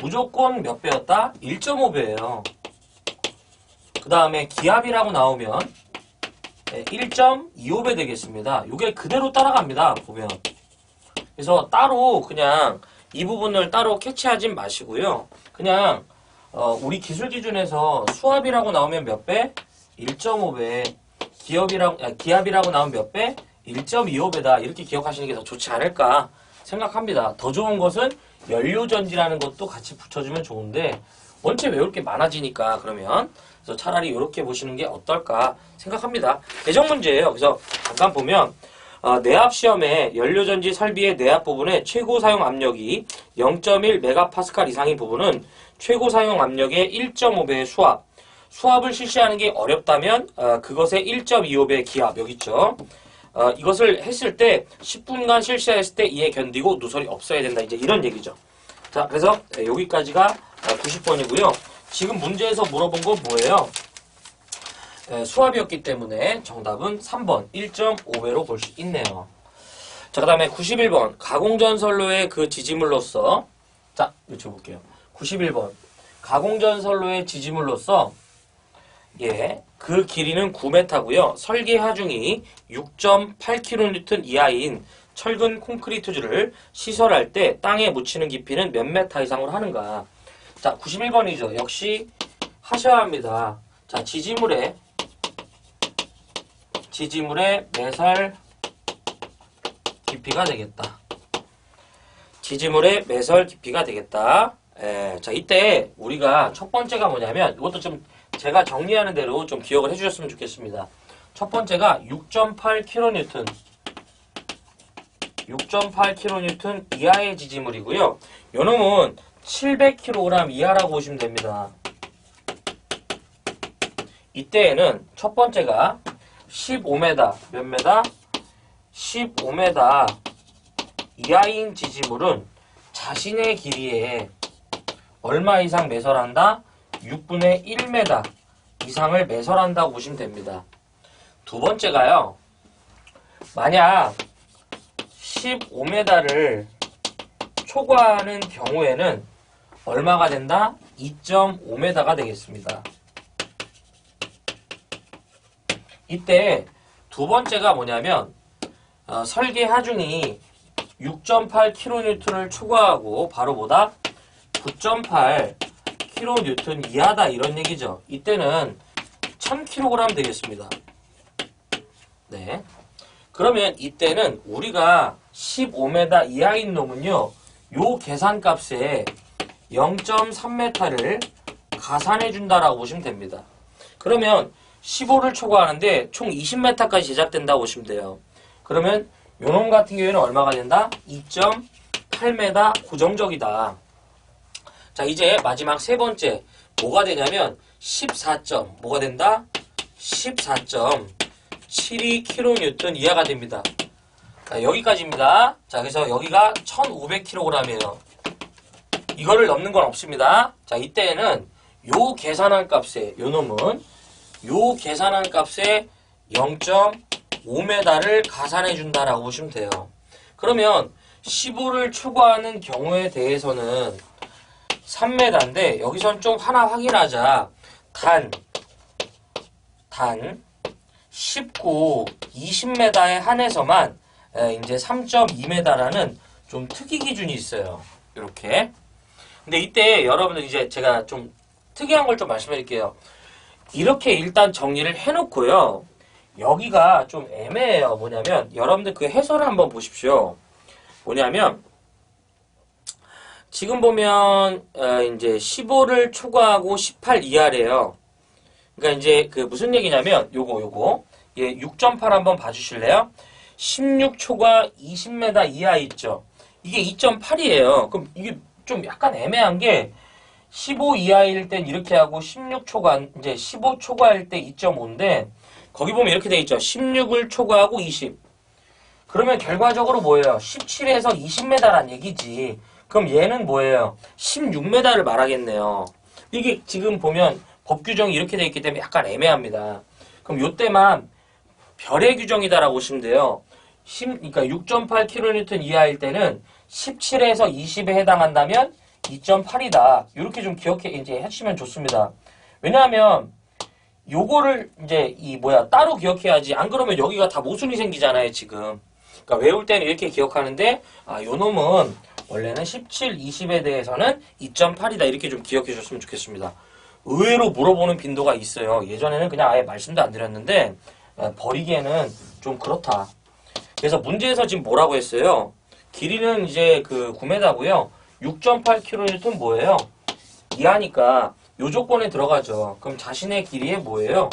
무조건 몇 배였다? 1.5배예요. 그 다음에 기압이라고 나오면 1.25배 되겠습니다. 이게 그대로 따라갑니다. 보면. 그래서 따로 그냥 이 부분을 따로 캐치하진 마시고요. 그냥 우리 기술 기준에서 수압이라고 나오면 몇 배? 1.5배. 기압이라고 나오면 몇 배? 1.25배다. 이렇게 기억하시는 게 더 좋지 않을까 생각합니다. 더 좋은 것은 연료전지라는 것도 같이 붙여주면 좋은데, 원체 외울 게 많아지니까, 그러면 그래서 차라리 이렇게 보시는 게 어떨까 생각합니다. 개정 문제예요. 그래서 잠깐 보면 내압 시험에 연료전지 설비의 내압 부분에 최고 사용 압력이 0.1 메가파스칼 이상인 부분은 최고 사용 압력의 1.5배의 수압을 실시하는 게 어렵다면 그것의 1.25배 기압, 여기 있죠. 이것을 했을 때 10분간 실시했을 때 이에 견디고 누설이 없어야 된다. 이제 이런 얘기죠. 자, 그래서 여기까지가 90번이고요. 지금 문제에서 물어본 건 뭐예요? 수압이었기 때문에 정답은 3번 1.5배로 볼 수 있네요. 자, 그 다음에 91번 가공전선로의 지지물로서, 자, 여쭤볼게요. 91번 가공전선로의 지지물로서 그 길이는 9m고요. 설계 하중이 6.8kN 이하인 철근 콘크리트줄을 시설할 때 땅에 묻히는 깊이는 몇 메타 이상으로 하는가? 자, 91번이죠. 역시 하셔야 합니다. 자, 지지물의 매설 깊이가 되겠다. 지지물의 매설 깊이가 되겠다. 자, 이때 우리가 첫 번째가 뭐냐면, 이것도 좀 제가 정리하는 대로 좀 기억을 해주셨으면 좋겠습니다. 첫 번째가 6.8kN 이하의 지지물이고요. 요놈은 700kg 이하라고 보시면 됩니다. 이때에는 첫 번째가 15m, 몇 메다? 15m 이하인 지지물은 자신의 길이에 얼마 이상 매설한다? 6분의 1m 이상을 매설한다고 보시면 됩니다. 두 번째가요, 만약 15m를 초과하는 경우에는 얼마가 된다? 2.5m가 되겠습니다. 이때 두 번째가 뭐냐면 설계 하중이 6.8kN을 초과하고 바로 보다 9.8kN 이하다 이런 얘기죠. 이때는 1000kg 되겠습니다. 네. 그러면 이때는 우리가 15m 이하인 놈은요, 요 계산값에 0.3m를 가산해 준다라고 보시면 됩니다. 그러면 15를 초과하는데 총 20m까지 제작된다고 보시면 돼요. 그러면 요놈 같은 경우에는 얼마가 된다? 2.8m 고정적이다. 자, 이제 마지막 세 번째 뭐가 되냐면 14점 뭐가 된다? 14.72kN 이하가 됩니다. 자, 여기까지입니다. 자, 그래서 여기가 1500kg이에요. 이거를 넘는 건 없습니다. 자, 이때는 요 계산한 값에 요 놈은 요 계산한 값에 0.5m를 가산해 준다라고 보시면 돼요. 그러면 15를 초과하는 경우에 대해서는 3m인데 여기선 좀 하나 확인하자. 단 19, 20m에 한해서만 이제 3.2m라는 좀 특이 기준이 있어요. 이렇게. 근데 이때 여러분들 이제 제가 좀 특이한 걸 좀 말씀드릴게요. 이렇게 일단 정리를 해놓고요. 여기가 좀 애매해요. 뭐냐면 여러분들 그 해설을 한번 보십시오. 뭐냐면 지금 보면 이제 15를 초과하고 18 이하래요. 그러니까 이제 그 무슨 얘기냐면 요거 예, 6.8 한번 봐주실래요? 16 초과 20m 이하 있죠. 이게 2.8이에요. 그럼 이게 좀 약간 애매한 게 15 이하일 땐 이렇게 하고 16 초과 이제 15 초과일 때 2.5인데 거기 보면 이렇게 돼 있죠. 16을 초과하고 20. 그러면 결과적으로 뭐예요? 17에서 20m란 얘기지. 그럼 얘는 뭐예요? 16m를 말하겠네요. 이게 지금 보면 법 규정이 이렇게 돼 있기 때문에 약간 애매합니다. 그럼 요때만 별의 규정이다라고 보시면 돼요. 그러니까 6.8kN 이하일 때는 17에서 20에 해당한다면 2.8이다. 이렇게 좀 기억해 이제 해주시면 좋습니다. 왜냐하면 요거를 이제 따로 기억해야지. 안 그러면 여기가 다 모순이 생기잖아요, 지금. 그러니까 외울 때는 이렇게 기억하는데 요 놈은 원래는 17, 20에 대해서는 2.8이다. 이렇게 좀 기억해 줬으면 좋겠습니다. 의외로 물어보는 빈도가 있어요. 예전에는 그냥 아예 말씀도 안 드렸는데 버리기에는 좀 그렇다. 그래서 문제에서 지금 뭐라고 했어요? 길이는 이제 그 9m고요. 6.8kN 뭐예요? 이하니까 요 조건에 들어가죠. 그럼 자신의 길이에 뭐예요?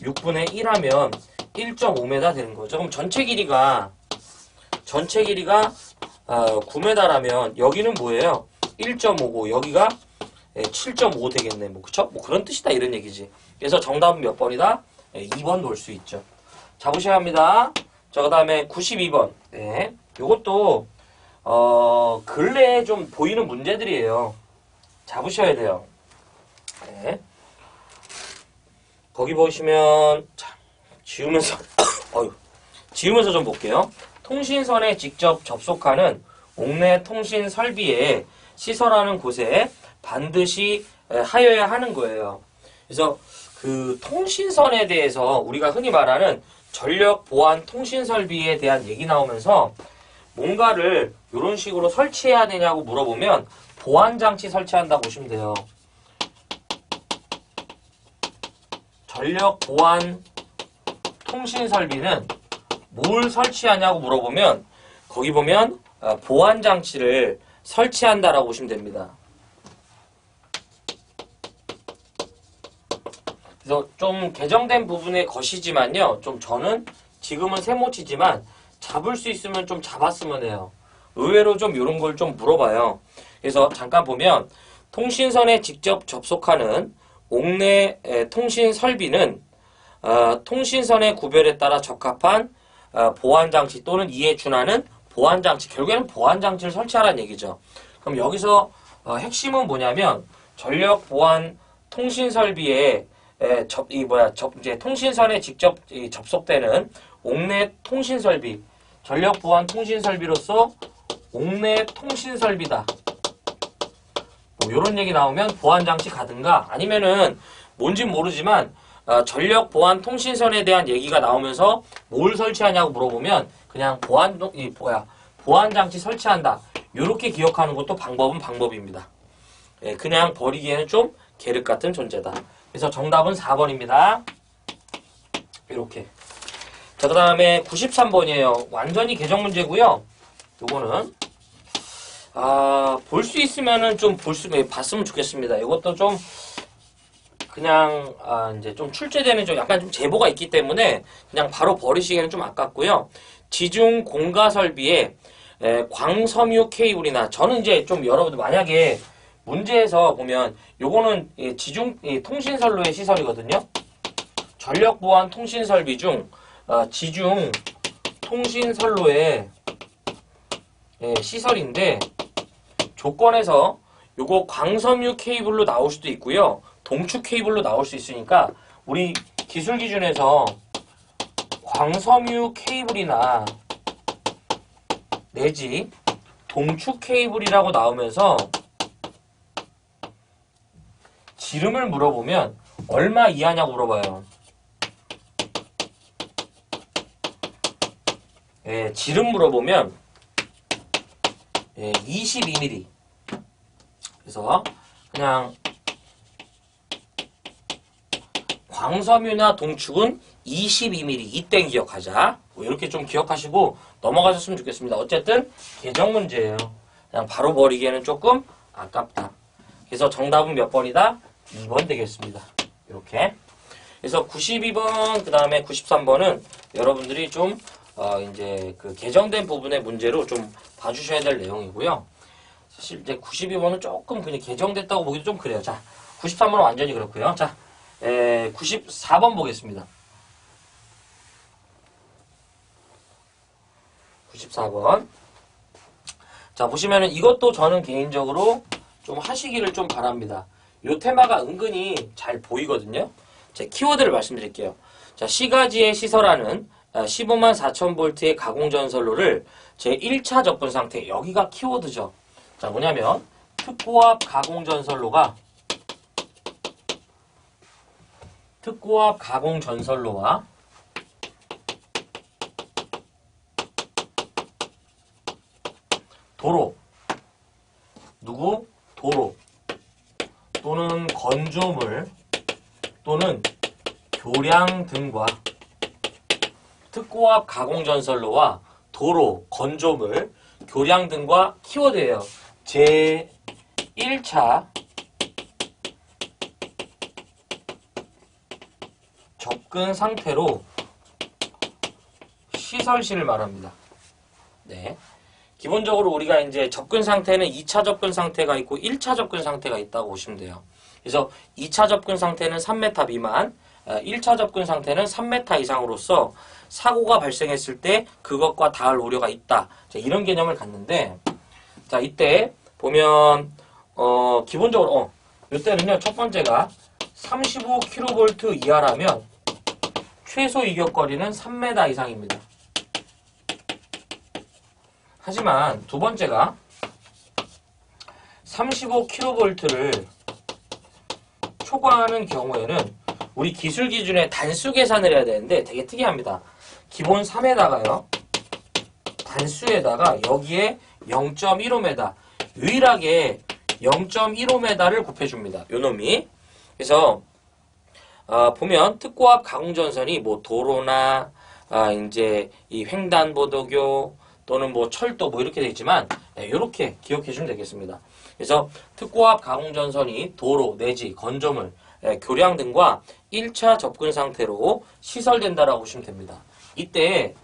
6분의 1 하면 1.5m 되는 거죠. 그럼 전체 길이가 9m라면 여기는 뭐예요? 1.5고 여기가 7.5 되겠네. 그쵸? 그런 뜻이다 이런 얘기지. 그래서 정답은 몇 번이다? 2번 놓을 수 있죠. 자, 보셔야 합니다. 자, 그 다음에 92번. 네. 요것도 근래에 좀 보이는 문제들이에요. 잡으셔야 돼요. 네. 거기 보시면 자, 지우면서 지우면서 좀 볼게요. 통신선에 직접 접속하는 옥내 통신 설비에 시설하는 곳에 반드시 하여야 하는 거예요. 그래서 그 통신선에 대해서 우리가 흔히 말하는 전력 보안 통신 설비에 대한 얘기 나오면서 뭔가를 이런 식으로 설치해야 되냐고 물어보면 보안 장치 설치한다고 보시면 돼요. 전력 보안 통신 설비는 뭘 설치하냐고 물어보면 거기 보면 보안 장치를 설치한다라고 보시면 됩니다. 그래서 좀 개정된 부분의 것이지만요. 좀 저는 지금은 세모치지만 잡을 수 있으면 좀 잡았으면 해요. 의외로 좀 이런 걸 좀 물어봐요. 그래서 잠깐 보면 통신선에 직접 접속하는 옥내 통신 설비는 통신선의 구별에 따라 적합한 보안장치 또는 이에 준하는 보안장치, 결국에는 보안장치를 설치하라는 얘기죠. 그럼 여기서 핵심은 뭐냐면 전력 보안 통신 설비에 이제 통신선에 직접 접속되는 옥내 통신 설비, 전력 보안 통신 설비로서 옥내 통신 설비다. 뭐 이런 얘기 나오면 보안 장치 가든가 아니면은 뭔진 모르지만 전력 보안 통신선에 대한 얘기가 나오면서 뭘 설치하냐고 물어보면 그냥 보안 장치 설치한다. 이렇게 기억하는 것도 방법은 방법입니다. 예, 그냥 버리기에는 좀 계륵 같은 존재다. 그래서 정답은 4번입니다. 이렇게. 자, 그 다음에 93번이에요. 완전히 개정 문제고요. 요거는 볼 수 있으면은 좀 봤으면 좋겠습니다. 이것도 좀 그냥 이제 좀 출제되는 좀 약간 좀 제보가 있기 때문에 그냥 바로 버리시기에는 좀 아깝고요. 지중 공가 설비에 광섬유 케이블이나 저는 이제 좀 여러분들 만약에 문제에서 보면 요거는 지중 통신선로의 시설이거든요. 전력 보안 통신 설비 중 지중 통신선로의 시설인데 조건에서 요거 광섬유 케이블로 나올 수도 있고요. 동축 케이블로 나올 수 있으니까 우리 기술 기준에서 광섬유 케이블이나 내지 동축 케이블이라고 나오면서 지름을 물어보면 얼마 이하냐고 물어봐요. 지름 물어보면 22mm. 그래서 그냥 광섬유나 동축은 22mm 이때 기억하자. 뭐 이렇게 좀 기억하시고 넘어가셨으면 좋겠습니다. 어쨌든 개정 문제예요. 그냥 바로 버리기에는 조금 아깝다. 그래서 정답은 몇 번이다? 2번 되겠습니다. 이렇게. 그래서 92번 그 다음에 93번은 여러분들이 좀 이제 그 개정된 부분의 문제로 좀 봐주셔야 될 내용이고요. 사실 이제 92번은 조금 그냥 개정됐다고 보기도 좀 그래요. 자, 93번은 완전히 그렇고요. 자, 94번 보겠습니다. 94번. 자, 보시면은 이것도 저는 개인적으로 좀 하시기를 좀 바랍니다. 요 테마가 은근히 잘 보이거든요. 제 키워드를 말씀드릴게요. 자, C가지에 시설하는 15만 4천 볼트의 가공전선로를 제 1차 접근 상태. 여기가 키워드죠. 자, 뭐냐면 특고압 가공전선로와 도로 또는 건조물 또는 교량 등과 특고압 가공전선로와 도로, 건조물, 교량 등과 키워드예요. 제 1차 접근 상태로 시설시를 말합니다. 네. 기본적으로 우리가 이제 접근 상태는 2차 접근 상태가 있고 1차 접근 상태가 있다고 보시면 돼요. 그래서 2차 접근 상태는 3m 미만, 1차 접근 상태는 3m 이상으로서 사고가 발생했을 때 그것과 닿을 우려가 있다. 자, 이런 개념을 갖는데, 자, 이때 보면 기본적으로 이때는요, 첫 번째가 35kV 이하라면 최소 이격거리는 3m 이상입니다. 하지만 두 번째가 35kV를 초과하는 경우에는 우리 기술 기준의 단수 계산을 해야 되는데 되게 특이합니다. 기본 3에다가요. 단수에다가 여기에 0.15m 유일하게 0.15m를 곱해줍니다. 요놈이. 그래서 보면 특고압 가공전선이 뭐 도로나 이제 이 횡단보도교 또는 뭐 철도 뭐 이렇게 되어 있지만 이렇게 기억해 주면 되겠습니다. 그래서 특고압 가공전선이 도로 내지 건조물, 교량 등과 1차 접근 상태로 시설된다라고 보시면 됩니다. 이때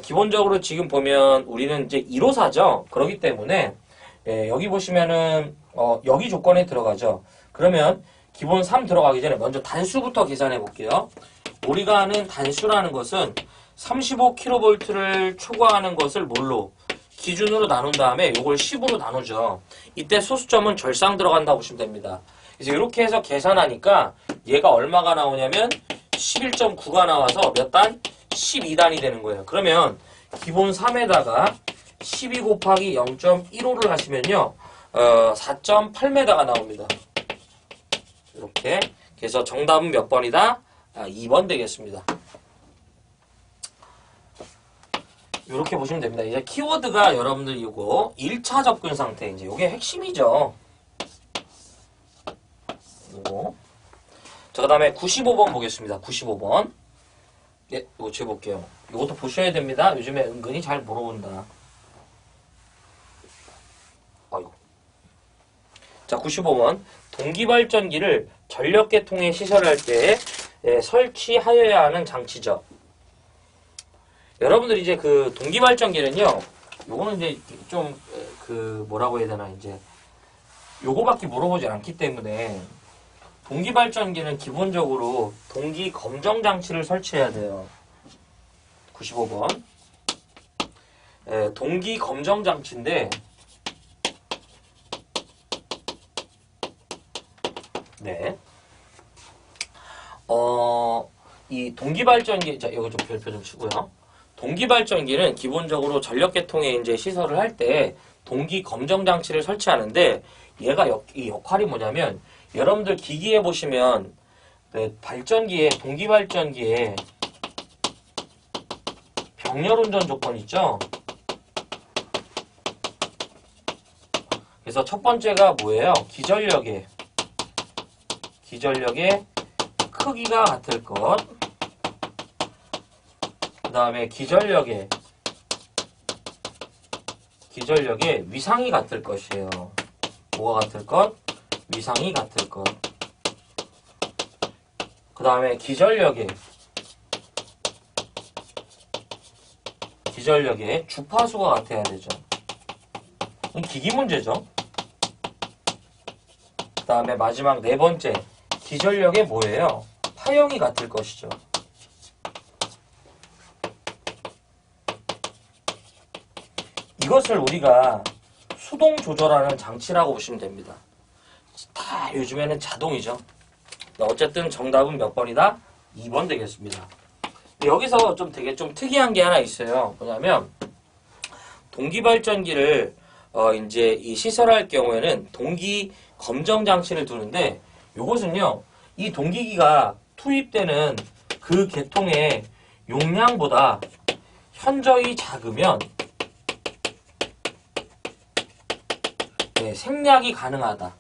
기본적으로 지금 보면 우리는 이제 1호사죠. 그렇기 때문에 여기 보시면은 여기 조건에 들어가죠. 그러면 기본 3 들어가기 전에 먼저 단수부터 계산해 볼게요. 우리가 아는 단수라는 것은 35kV를 초과하는 것을 뭘로? 기준으로 나눈 다음에 이걸 10으로 나누죠. 이때 소수점은 절상 들어간다고 보시면 됩니다. 그래서 이렇게 해서 계산하니까 얘가 얼마가 나오냐면 11.9가 나와서 몇 단? 12단이 되는 거예요. 그러면 기본 3에다가 12 곱하기 0.15를 하시면요. 4.8m가 나옵니다. 이렇게. 그래서 정답은 몇 번이다? 2번 되겠습니다. 이렇게 보시면 됩니다. 이제 키워드가 여러분들 이거 1차 접근 상태. 이제 이게 핵심이죠. 이거. 자, 그 다음에 95번 보겠습니다. 95번. 예, 이거 재볼게요. 이것도 보셔야 됩니다. 요즘에 은근히 잘 물어본다. 아이고. 자, 95번. 동기발전기를 전력계통에 시설할 때 설치하여야 하는 장치죠. 여러분들 이제 그 동기발전기는요, 요거는 이제 좀 뭐라고 해야 되나, 이제 요거밖에 물어보지 않기 때문에 동기발전기는 기본적으로 동기 검정 장치를 설치해야 돼요. 95번. 동기 검정 장치인데, 네. 이 동기발전기, 자, 이거 좀 별표 좀 치고요. 동기발전기는 기본적으로 전력계통에 이제 시설을 할 때 동기 검정 장치를 설치하는데, 얘가 이 역할이 뭐냐면, 여러분들 기기에 보시면 발전기에 동기발전기에 병렬 운전 조건 있죠? 그래서 첫 번째가 뭐예요? 기전력의 크기가 같을 것. 그 다음에 기전력의 위상이 같을 것이에요. 뭐가 같을 것? 위상이 같을 것. 그 다음에 기전력의 주파수가 같아야 되죠. 이건 기기 문제죠. 그 다음에 마지막 네 번째, 기전력의 뭐예요? 파형이 같을 것이죠. 이것을 우리가 수동 조절하는 장치라고 보시면 됩니다. 다 요즘에는 자동이죠. 어쨌든 정답은 몇 번이다? 2번 되겠습니다. 여기서 좀 되게 좀 특이한 게 하나 있어요. 뭐냐면 동기발전기를 이제 이 시설할 경우에는 동기 검정 장치를 두는데, 이것은요, 이 동기기가 투입되는 그 계통의 용량보다 현저히 작으면 생략이 가능하다.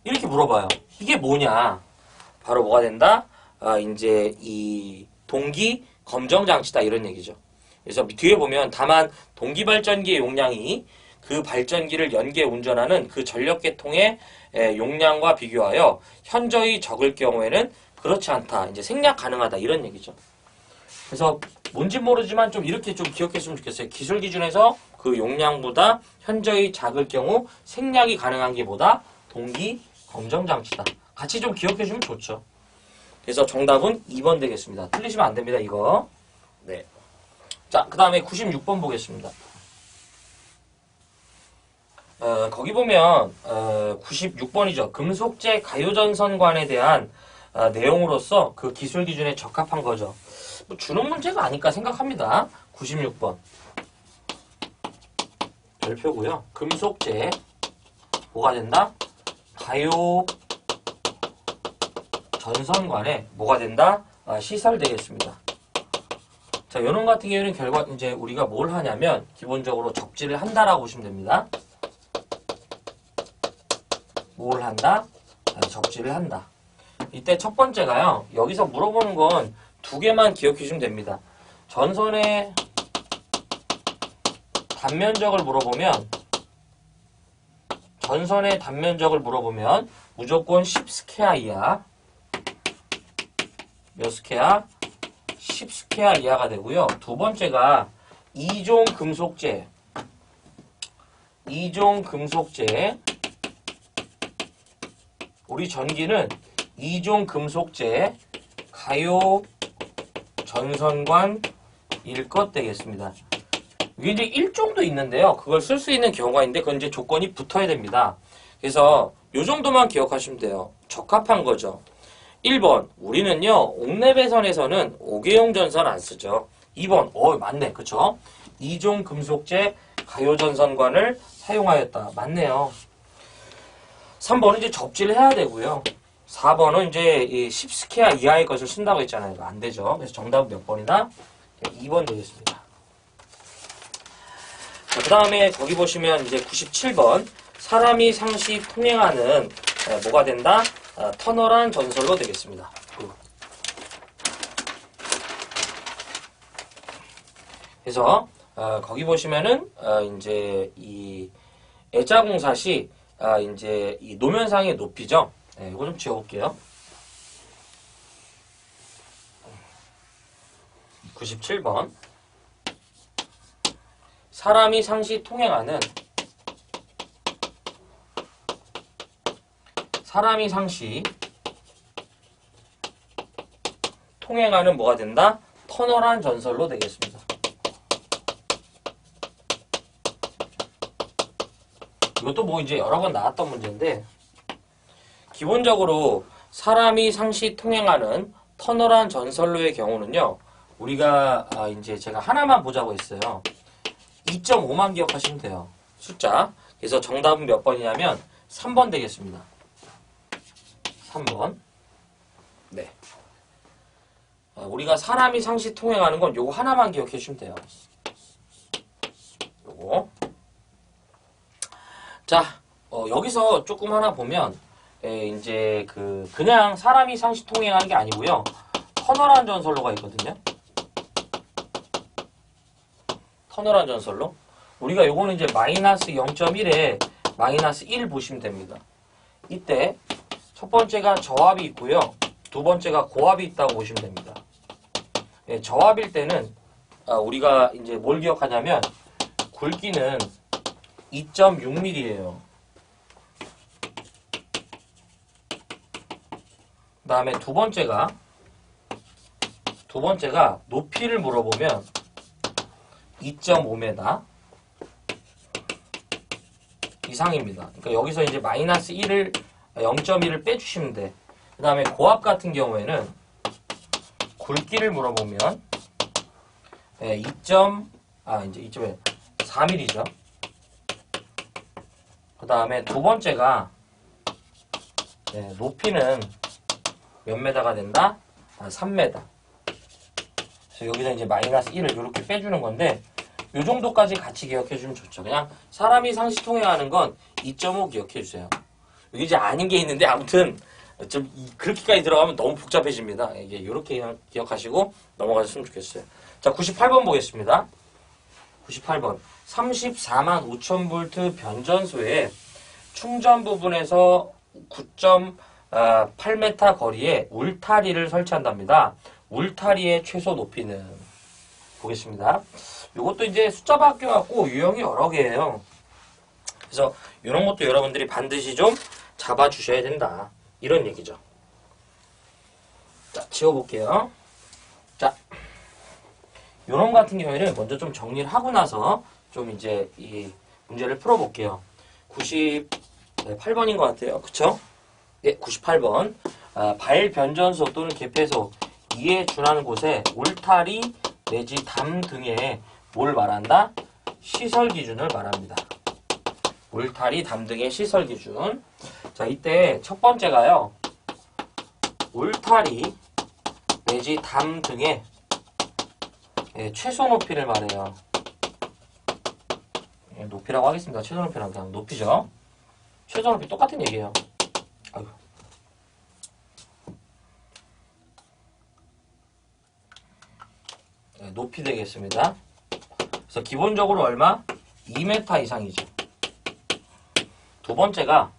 이렇게 물어봐요. 이게 뭐냐? 바로 뭐가 된다? 이제 이 동기 검정 장치다, 이런 얘기죠. 그래서 뒤에 보면 다만 동기발전기의 용량이 그 발전기를 연계 운전하는 그 전력계통의 용량과 비교하여 현저히 적을 경우에는 그렇지 않다. 이제 생략 가능하다, 이런 얘기죠. 그래서 뭔지 모르지만 좀 이렇게 좀 기억했으면 좋겠어요. 기술 기준에서 그 용량보다 현저히 작을 경우 생략이 가능한 게 뭐다? 동기 검정 장치다. 같이 좀 기억해주면 좋죠. 그래서 정답은 2번 되겠습니다. 틀리시면 안 됩니다, 이거. 네. 자, 그 다음에 96번 보겠습니다. 거기 보면 96번이죠. 금속재 가요전선관에 대한 내용으로서 그 기술 기준에 적합한 거죠. 뭐 주는 문제가 아닐까 생각합니다. 96번. 별표고요. 금속재 뭐가 된다? 가요 전선관에 뭐가 된다? 시설되겠습니다. 자, 요놈 같은 경우는 결과 이제 우리가 뭘 하냐면 기본적으로 적지를 한다라고 보시면 됩니다. 뭘 한다? 적지를 한다. 이때 첫 번째가요. 여기서 물어보는 건 두 개만 기억해 주시면 됩니다. 전선의 단면적을 물어보면 무조건 10스퀘어 이하. 몇 스퀘어? 10스퀘어 이하가 되고요. 두 번째가 이종 금속재. 우리 전기는 이종 금속재 가요 전선관일 것 되겠습니다. 이게 이제 1종도 있는데요. 그걸 쓸 수 있는 경우가 있는데 그건 이제 조건이 붙어야 됩니다. 그래서 요 정도만 기억하시면 돼요. 적합한 거죠. 1번, 우리는요, 옥내배선에서는 5개용 전선 안 쓰죠. 2번, 맞네. 그쵸? 2종 금속재 가요전선관을 사용하였다. 맞네요. 3번은 이제 접지를 해야 되고요. 4번은 이제 이 10스퀘어 이하의 것을 쓴다고 했잖아요. 이거 안 되죠. 그래서 정답은 몇 번이다? 2번 되겠습니다. 그 다음에 거기 보시면 이제 97번. 사람이 상시 통행하는 뭐가 된다? 터널한 전설로 되겠습니다. 그래서 거기 보시면은 이제 이 애자공사 시 이제 이 노면상의 높이죠. 네, 이거 좀 지워볼게요. 97번. 사람이 상시 통행하는 뭐가 된다? 터널한 전설로 되겠습니다. 이것도 뭐 이제 여러 번 나왔던 문제인데, 기본적으로 사람이 상시 통행하는 터널한 전선로의 경우는요, 우리가 이제 제가 하나만 보자고 했어요. 2.5만 기억하시면 돼요. 숫자. 그래서 정답은 몇 번이냐면 3번 되겠습니다. 3번. 네. 우리가 사람이 상시 통행하는 건 요거 하나만 기억해 주시면 돼요. 요거. 자, 여기서 조금 하나 보면, 이제 그냥 사람이 상시 통행하는 게 아니고요. 터널한 전선로가 있거든요. 터널한 전선로. 우리가 요거는 이제 마이너스 0.1에 마이너스 1 보시면 됩니다. 이때 첫 번째가 저압이 있고요. 두 번째가 고압이 있다고 보시면 됩니다. 저압일 때는 우리가 이제 뭘 기억하냐면 굵기는 2.6mm예요. 그 다음에 두 번째가 높이를 물어보면 2.5m 이상입니다. 그러니까 여기서 이제 마이너스 0.1을 빼주시면 돼. 그 다음에 고압 같은 경우에는 굵기를 물어보면 2.4mm죠. 그 다음에 두 번째가 높이는 몇 메다가 된다? 3m. 그래서 여기서 이제 마이너스 1을 이렇게 빼주는 건데, 요 정도까지 같이 기억해 주면 좋죠. 그냥 사람이 상시 통행하는 건 2.5 기억해 주세요. 여기 이제 아닌 게 있는데, 아무튼 좀 그렇게까지 들어가면 너무 복잡해집니다. 이게 이렇게 기억하시고 넘어가셨으면 좋겠어요. 자, 98번 보겠습니다. 98번. 34만 5천 볼트 변전소에 충전 부분에서 9.8m 거리에 울타리를 설치한답니다. 울타리의 최소 높이는? 보겠습니다. 이것도 이제 숫자 바뀌어갖고 유형이 여러 개예요. 그래서 이런 것도 여러분들이 반드시 좀 잡아주셔야 된다. 이런 얘기죠. 자, 지워볼게요. 자, 요런 같은 경우에는 먼저 좀 정리를 하고 나서 좀 이제 이 문제를 풀어볼게요. 98번인 것 같아요. 그쵸? 네, 98번. 발 변전소 또는 개폐소 이에 준하는 곳에 울타리 내지 담 등의 뭘 말한다? 시설 기준을 말합니다. 울타리, 담 등의 시설 기준. 자, 이때 첫 번째가요. 울타리 내지 담 등의 최소 높이를 말해요. 높이라고 하겠습니다. 최소 높이랑 그냥 높이죠. 최소 높이 똑같은 얘기예요. 아유. 높이 되겠습니다. 그래서 기본적으로 얼마? 2m 이상이죠. 두 번째가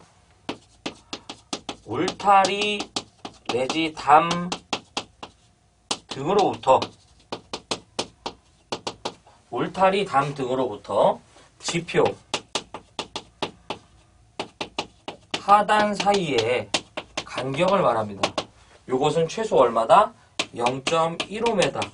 울타리 내지 담 등으로부터 울타리 담 등으로부터 지표 하단 사이의 간격을 말합니다. 요것은 최소 얼마다? 0.15m.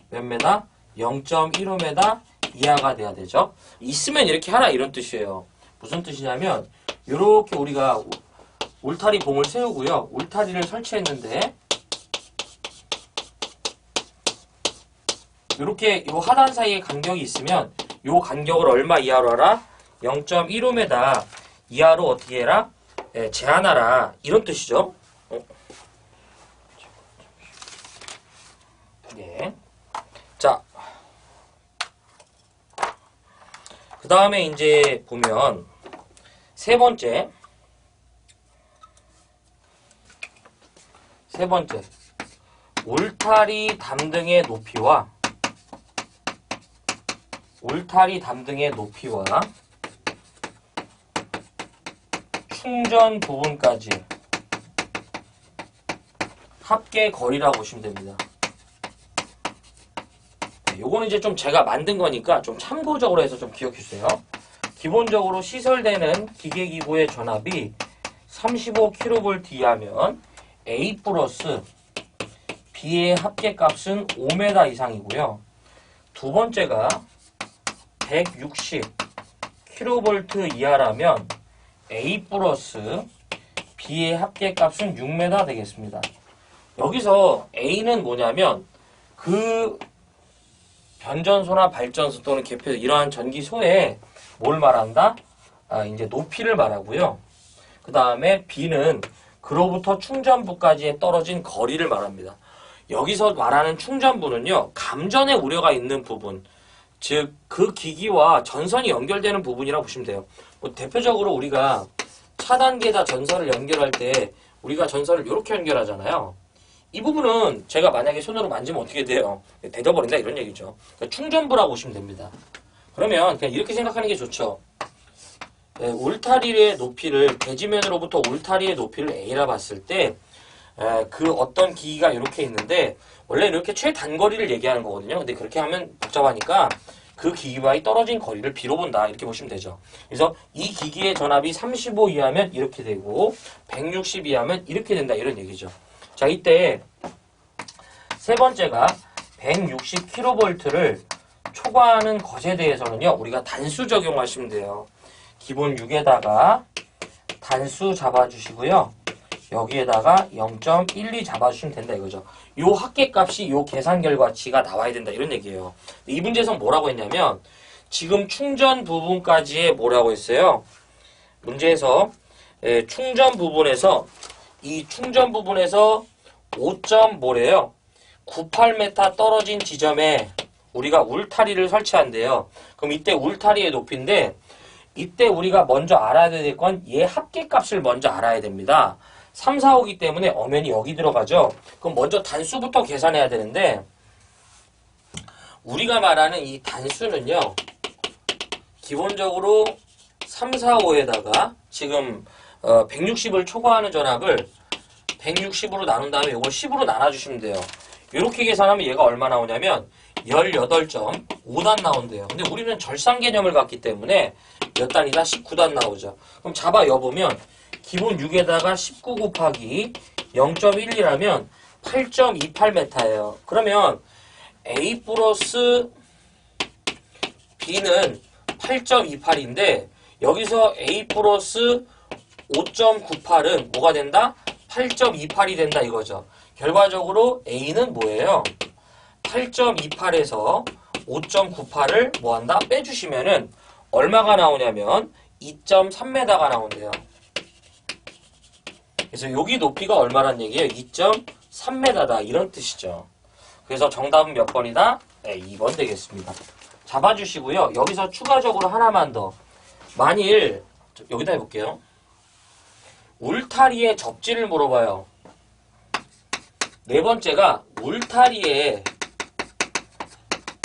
몇 메다? 0.15m 이하가 돼야 되죠. 있으면 이렇게 하라 이런 뜻이에요. 무슨 뜻이냐면 이렇게 우리가 울타리 봉을 세우고요. 울타리를 설치했는데 이렇게 요 하단 사이에 간격이 있으면 요 간격을 얼마 이하로 하라? 0.15m 이하로 어떻게 해라? 예, 제한하라. 이런 뜻이죠. 예. 자, 그 다음에 이제 보면 세 번째 울타리 담등의 높이와 충전 부분까지 합계 거리라고 보시면 됩니다. 요거는 이제 좀 제가 만든 거니까 좀 참고적으로 해서 좀 기억해 주세요. 기본적으로 시설되는 기계기구의 전압이 35kV 이하면 A 플러스 B의 합계값은 5m 이상이고요. 두 번째가 160kV 이하라면 A 플러스 B의 합계값은 6m 되겠습니다. 여기서 A는 뭐냐면 그 변전소나 발전소 또는 개표 이러한 전기소에 뭘 말한다? 이제 높이를 말하고요. 그 다음에 B는 그로부터 충전부까지의 떨어진 거리를 말합니다. 여기서 말하는 충전부는요, 감전의 우려가 있는 부분, 즉 그 기기와 전선이 연결되는 부분이라고 보시면 돼요. 뭐 대표적으로 우리가 차단계에다 전선을 연결할 때 우리가 전선을 이렇게 연결하잖아요. 이 부분은 제가 만약에 손으로 만지면 어떻게 돼요? 데뎌버린다 이런 얘기죠. 그러니까 충전부라고 보시면 됩니다. 그러면 그냥 이렇게 생각하는 게 좋죠. 울타리의 높이를 대지면으로부터 울타리의 높이를 A라 봤을 때 그 어떤 기기가 이렇게 있는데 원래 이렇게 최단거리를 얘기하는 거거든요. 근데 그렇게 하면 복잡하니까 그 기기와의 떨어진 거리를 B로 본다 이렇게 보시면 되죠. 그래서 이 기기의 전압이 35 이하면 이렇게 되고 160 이하면 이렇게 된다 이런 얘기죠. 자, 이때 세 번째가 160kV를 초과하는 것에 대해서는요, 우리가 단수 적용하시면 돼요. 기본 6에다가 단수 잡아주시고요. 여기에다가 0.12 잡아주시면 된다 이거죠. 요 합계값이 요 계산 결과치가 나와야 된다 이런 얘기예요. 이 문제에서 뭐라고 했냐면 지금 충전 부분까지의 뭐라고 했어요? 문제에서 충전 부분에서 이 충전 부분에서 5.뭐래요? 98m 떨어진 지점에 우리가 울타리를 설치한대요. 그럼 이때 울타리의 높이인데 이때 우리가 먼저 알아야 될 건 얘 합계값을 먼저 알아야 됩니다. 3, 4, 5기 때문에 엄연히 여기 들어가죠. 그럼 먼저 단수부터 계산해야 되는데 우리가 말하는 이 단수는요. 기본적으로 3, 4, 5에다가 지금 160을 초과하는 전압을 160으로 나눈 다음에 이걸 10으로 나눠주시면 돼요. 이렇게 계산하면 얘가 얼마 나오냐면 18.5단 나온대요. 근데 우리는 절상 개념을 갖기 때문에 몇 단이다? 19단 나오죠. 그럼 잡아 여보면 기본 6에다가 19 곱하기 0.12라면 8.28m예요. 그러면 A 플러스 B는 8.28인데 여기서 A 플러스 5.98은 뭐가 된다? 8.28이 된다 이거죠. 결과적으로 A는 뭐예요? 8.28에서 5.98을 뭐한다? 빼주시면은 얼마가 나오냐면 2.3m가 나온대요. 그래서 여기 높이가 얼마란 얘기예요? 2.3m다 이런 뜻이죠. 그래서 정답은 몇 번이다? 네, 2번 되겠습니다. 잡아주시고요. 여기서 추가적으로 하나만 더. 만일 여기다 해볼게요. 울타리의 접지를 물어봐요. 네 번째가 울타리의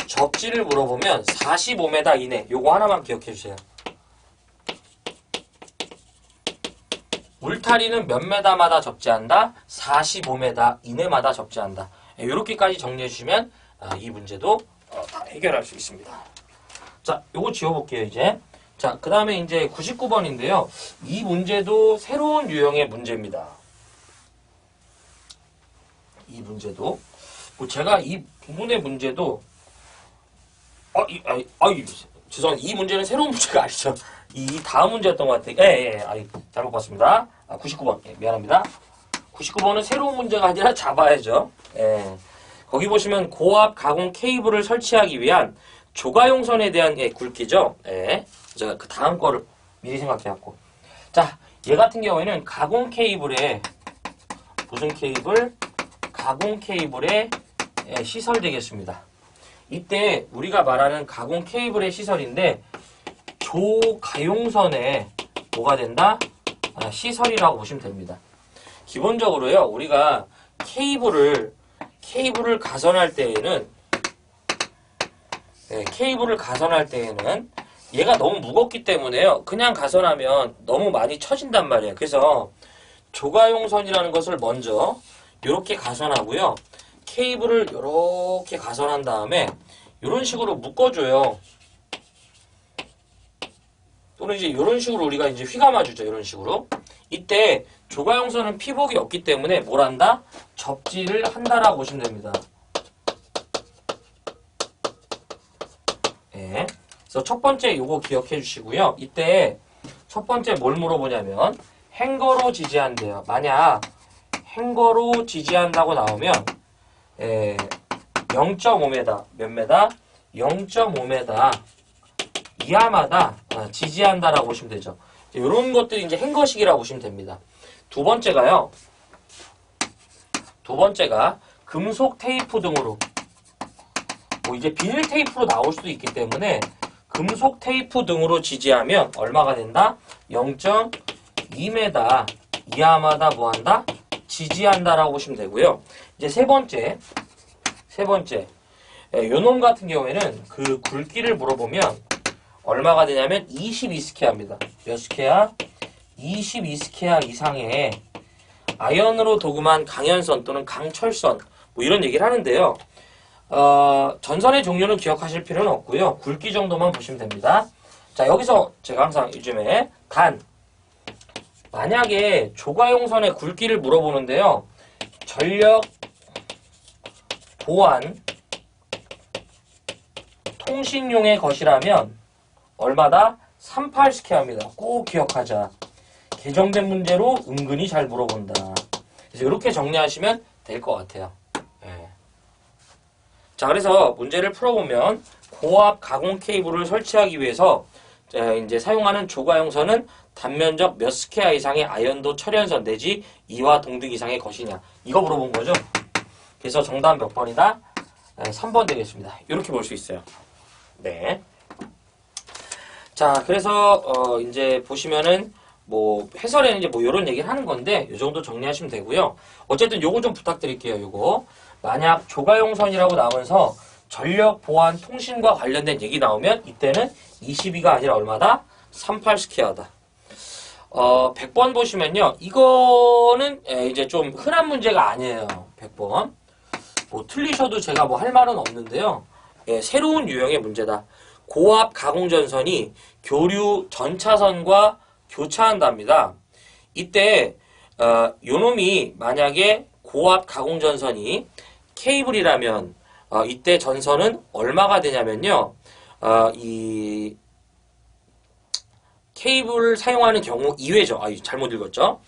접지를 물어보면 45m 이내. 요거 하나만 기억해 주세요. 울타리는 몇 메다마다 접지한다? 45m 이내마다 접지한다. 이렇게까지 정리해 주시면 이 문제도 다 해결할 수 있습니다. 자, 요거 지워볼게요, 이제. 자, 그 다음에 이제 99번인데요. 이 문제도 새로운 유형의 문제입니다. 이 문제도. 제가 이 부분의 문제도, 죄송합니다. 이 문제는 새로운 문제가 아니죠. 이 다음 문제였던 것 같아요. 잘못 봤습니다. 99번. 미안합니다. 99번은 새로운 문제가 아니라 잡아야죠. 거기 보시면 고압 가공 케이블을 설치하기 위한 조가용선에 대한 굵기죠. 예. 제가 그 다음 거를 미리 생각해갖고. 자, 얘 같은 경우에는 가공 케이블에 무슨 케이블? 가공 케이블에 시설 되겠습니다. 이때 우리가 말하는 가공 케이블의 시설인데 조가용선에 뭐가 된다? 시설이라고 보시면 됩니다. 기본적으로요, 우리가 케이블을 가선할 때에는 얘가 너무 무겁기 때문에요. 그냥 가선하면 너무 많이 처진단 말이에요. 그래서 조가용선이라는 것을 먼저 이렇게 가선하고요. 케이블을 이렇게 가선한 다음에 이런 식으로 묶어줘요. 또는 이제 이런 식으로 우리가 이제 휘감아주죠. 이런 식으로. 이때 조가용선은 피복이 없기 때문에 뭘 한다? 접지를 한다라고 보시면 됩니다. 예. 그래서 첫 번째 요거 기억해 주시고요. 이때 첫 번째 뭘 물어보냐면 행거로 지지한대요. 만약 행거로 지지한다고 나오면 0.5m 몇 m? 0.5m 이하마다 지지한다라고 보시면 되죠. 이런 것들이 이제 행거식이라고 보시면 됩니다. 두 번째가 금속 테이프 등으로 이제 비닐 테이프로 나올 수도 있기 때문에 금속 테이프 등으로 지지하면 얼마가 된다? 0.2m 이하마다 뭐한다? 지지한다라고 보시면 되고요. 이제 세 번째 요놈 같은 경우에는 그 굵기를 물어보면 얼마가 되냐면 22스퀘어입니다. 몇 스퀘어? 22스퀘어 이상의 아연으로 도금한 강연선 또는 강철선 뭐 이런 얘기를 하는데요. 전선의 종류는 기억하실 필요는 없고요. 굵기 정도만 보시면 됩니다. 자, 여기서 제가 항상 요즘에 만약에 조가용선의 굵기를 물어보는데요. 전력 보안 통신용의 것이라면 얼마다? 38스퀘어입니다. 꼭 기억하자. 개정된 문제로 은근히 잘 물어본다. 그래서 이렇게 정리하시면 될 것 같아요. 네. 자, 그래서 문제를 풀어보면 고압 가공 케이블을 설치하기 위해서 이제 사용하는 조가용선은 단면적 몇 스퀘어 이상의 아연도 철연선 내지 이와 동등 이상의 것이냐. 이거 물어본 거죠. 그래서 정답 몇 번이다? 3번 되겠습니다. 이렇게 볼 수 있어요. 네. 자, 그래서 이제 보시면은 뭐 해설에는 이제 뭐 이런 얘기를 하는 건데 이 정도 정리하시면 되고요. 어쨌든 요거 좀 부탁드릴게요. 요거 만약 조가용선이라고 나오면서 전력 보안 통신과 관련된 얘기 나오면 이때는 22가 아니라 얼마다? 38스퀘어다. 100번 보시면요. 이거는 이제 좀 흔한 문제가 아니에요. 100번. 뭐 틀리셔도 제가 뭐 할 말은 없는데요. 새로운 유형의 문제다. 고압 가공전선이 교류 전차선과 교차한답니다. 이때 요놈이 만약에 고압 가공전선이 케이블이라면 이때 전선은 얼마가 되냐면요. 이 케이블을 사용하는 경우 2회죠. 잘못 읽었죠.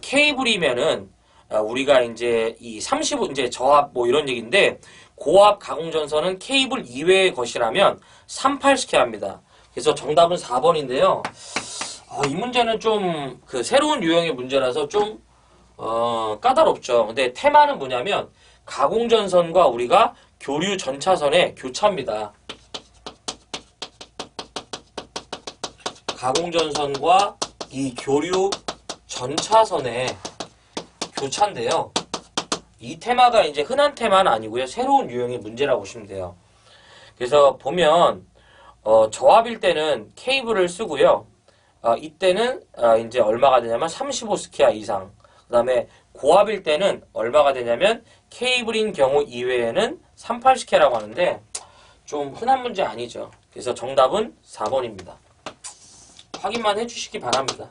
케이블이면은 우리가 이제 이 35, 이제 저압 뭐 이런 얘기인데 고압 가공전선은 케이블 이외의 것이라면 38스퀘어입니다. 그래서 정답은 4번인데요. 이 문제는 좀 그 새로운 유형의 문제라서 좀 까다롭죠. 근데 테마는 뭐냐면 가공전선과 우리가 교류 전차선의 교차입니다. 가공전선과 이 교류 전차선의 교차인데요. 이 테마가 이제 흔한 테마는 아니고요. 새로운 유형의 문제라고 보시면 돼요. 그래서 보면 저압일 때는 케이블을 쓰고요. 이때는 이제 얼마가 되냐면 35스퀘어 이상. 그 다음에 고압일 때는 얼마가 되냐면 케이블인 경우 이외에는 38스퀘어라고 하는데 좀 흔한 문제 아니죠. 그래서 정답은 4번입니다. 확인만 해주시기 바랍니다.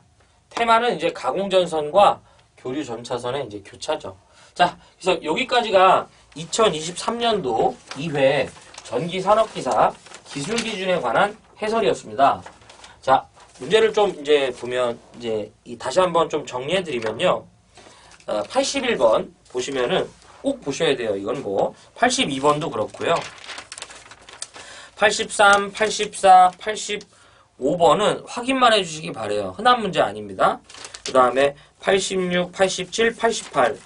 테마는 이제 가공전선과 교류 전차선의 이제 교차죠. 자, 그래서 여기까지가 2023년도 2회 전기산업기사 기술기준에 관한 해설이었습니다. 자, 문제를 좀 이제 보면 이제 다시 한번 좀 정리해드리면요. 81번 보시면은 꼭 보셔야 돼요. 이건 뭐 82번도 그렇고요. 83, 84, 85번은 확인만 해주시기 바래요. 흔한 문제 아닙니다. 그 다음에 86, 87, 88,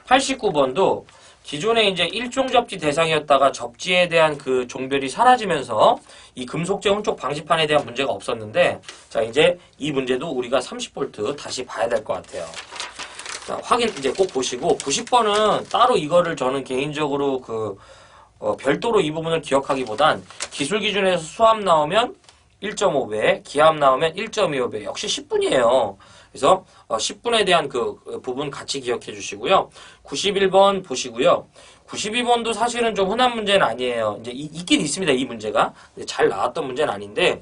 89번도 기존에 이제 일종 접지 대상이었다가 접지에 대한 그 종별이 사라지면서 이 금속재 혼촉 방지판에 대한 문제가 없었는데, 자, 이제 이 문제도 우리가 30V 다시 봐야 될 것 같아요. 자, 확인 이제 꼭 보시고, 90번은 따로 이거를 저는 개인적으로 별도로 이 부분을 기억하기보단 기술 기준에서 수압 나오면 1.5배, 기압 나오면 1.25배, 역시 10분이에요. 그래서 10분에 대한 그 부분 같이 기억해 주시고요. 91번 보시고요. 92번도 사실은 좀 흔한 문제는 아니에요. 이제 있긴 있습니다. 이 문제가. 잘 나왔던 문제는 아닌데,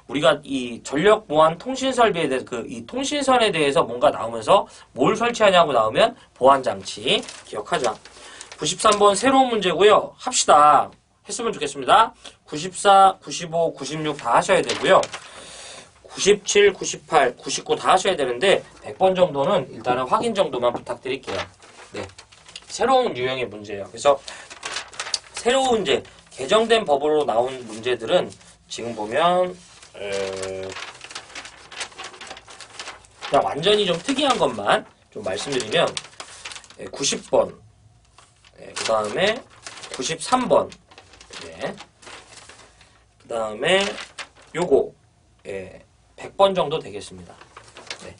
우리가 이 전력 보안 통신 설비에 대해서 이 통신선에 대해서 뭔가 나오면서 뭘 설치하냐고 나오면 보안 장치 기억하자. 93번 새로운 문제고요. 합시다. 했으면 좋겠습니다. 94, 95, 96 다 하셔야 되고요. 97, 98, 99 다 하셔야 되는데 100번 정도는 일단은 확인 정도만 부탁드릴게요. 네, 새로운 유형의 문제예요. 그래서 새로운 이제 개정된 법으로 나온 문제들은 지금 보면 그냥 완전히 좀 특이한 것만 좀 말씀드리면 90번, 그 다음에 93번, 그 다음에 요거 100번 정도 되겠습니다. 네.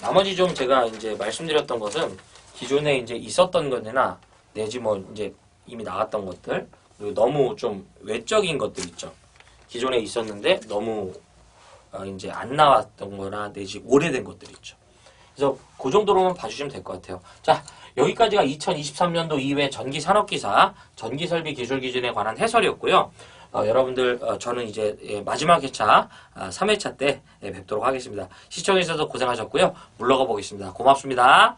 나머지 좀 제가 이제 말씀드렸던 것은 기존에 이제 있었던 것이나 내지 뭐 이제 이미 나왔던 것들, 그리고 너무 좀 외적인 것들 있죠. 기존에 있었는데 너무 이제 안 나왔던 거나 내지 오래된 것들 있죠. 그래서 그 정도로만 봐주시면 될 것 같아요. 자, 여기까지가 2023년도 이외 전기산업기사 전기설비 기술 기준에 관한 해설이었고요. 여러분들 저는 이제 마지막 회차 3회차 때 뵙도록 하겠습니다. 시청해주셔서 고생하셨고요. 물러가 보겠습니다. 고맙습니다.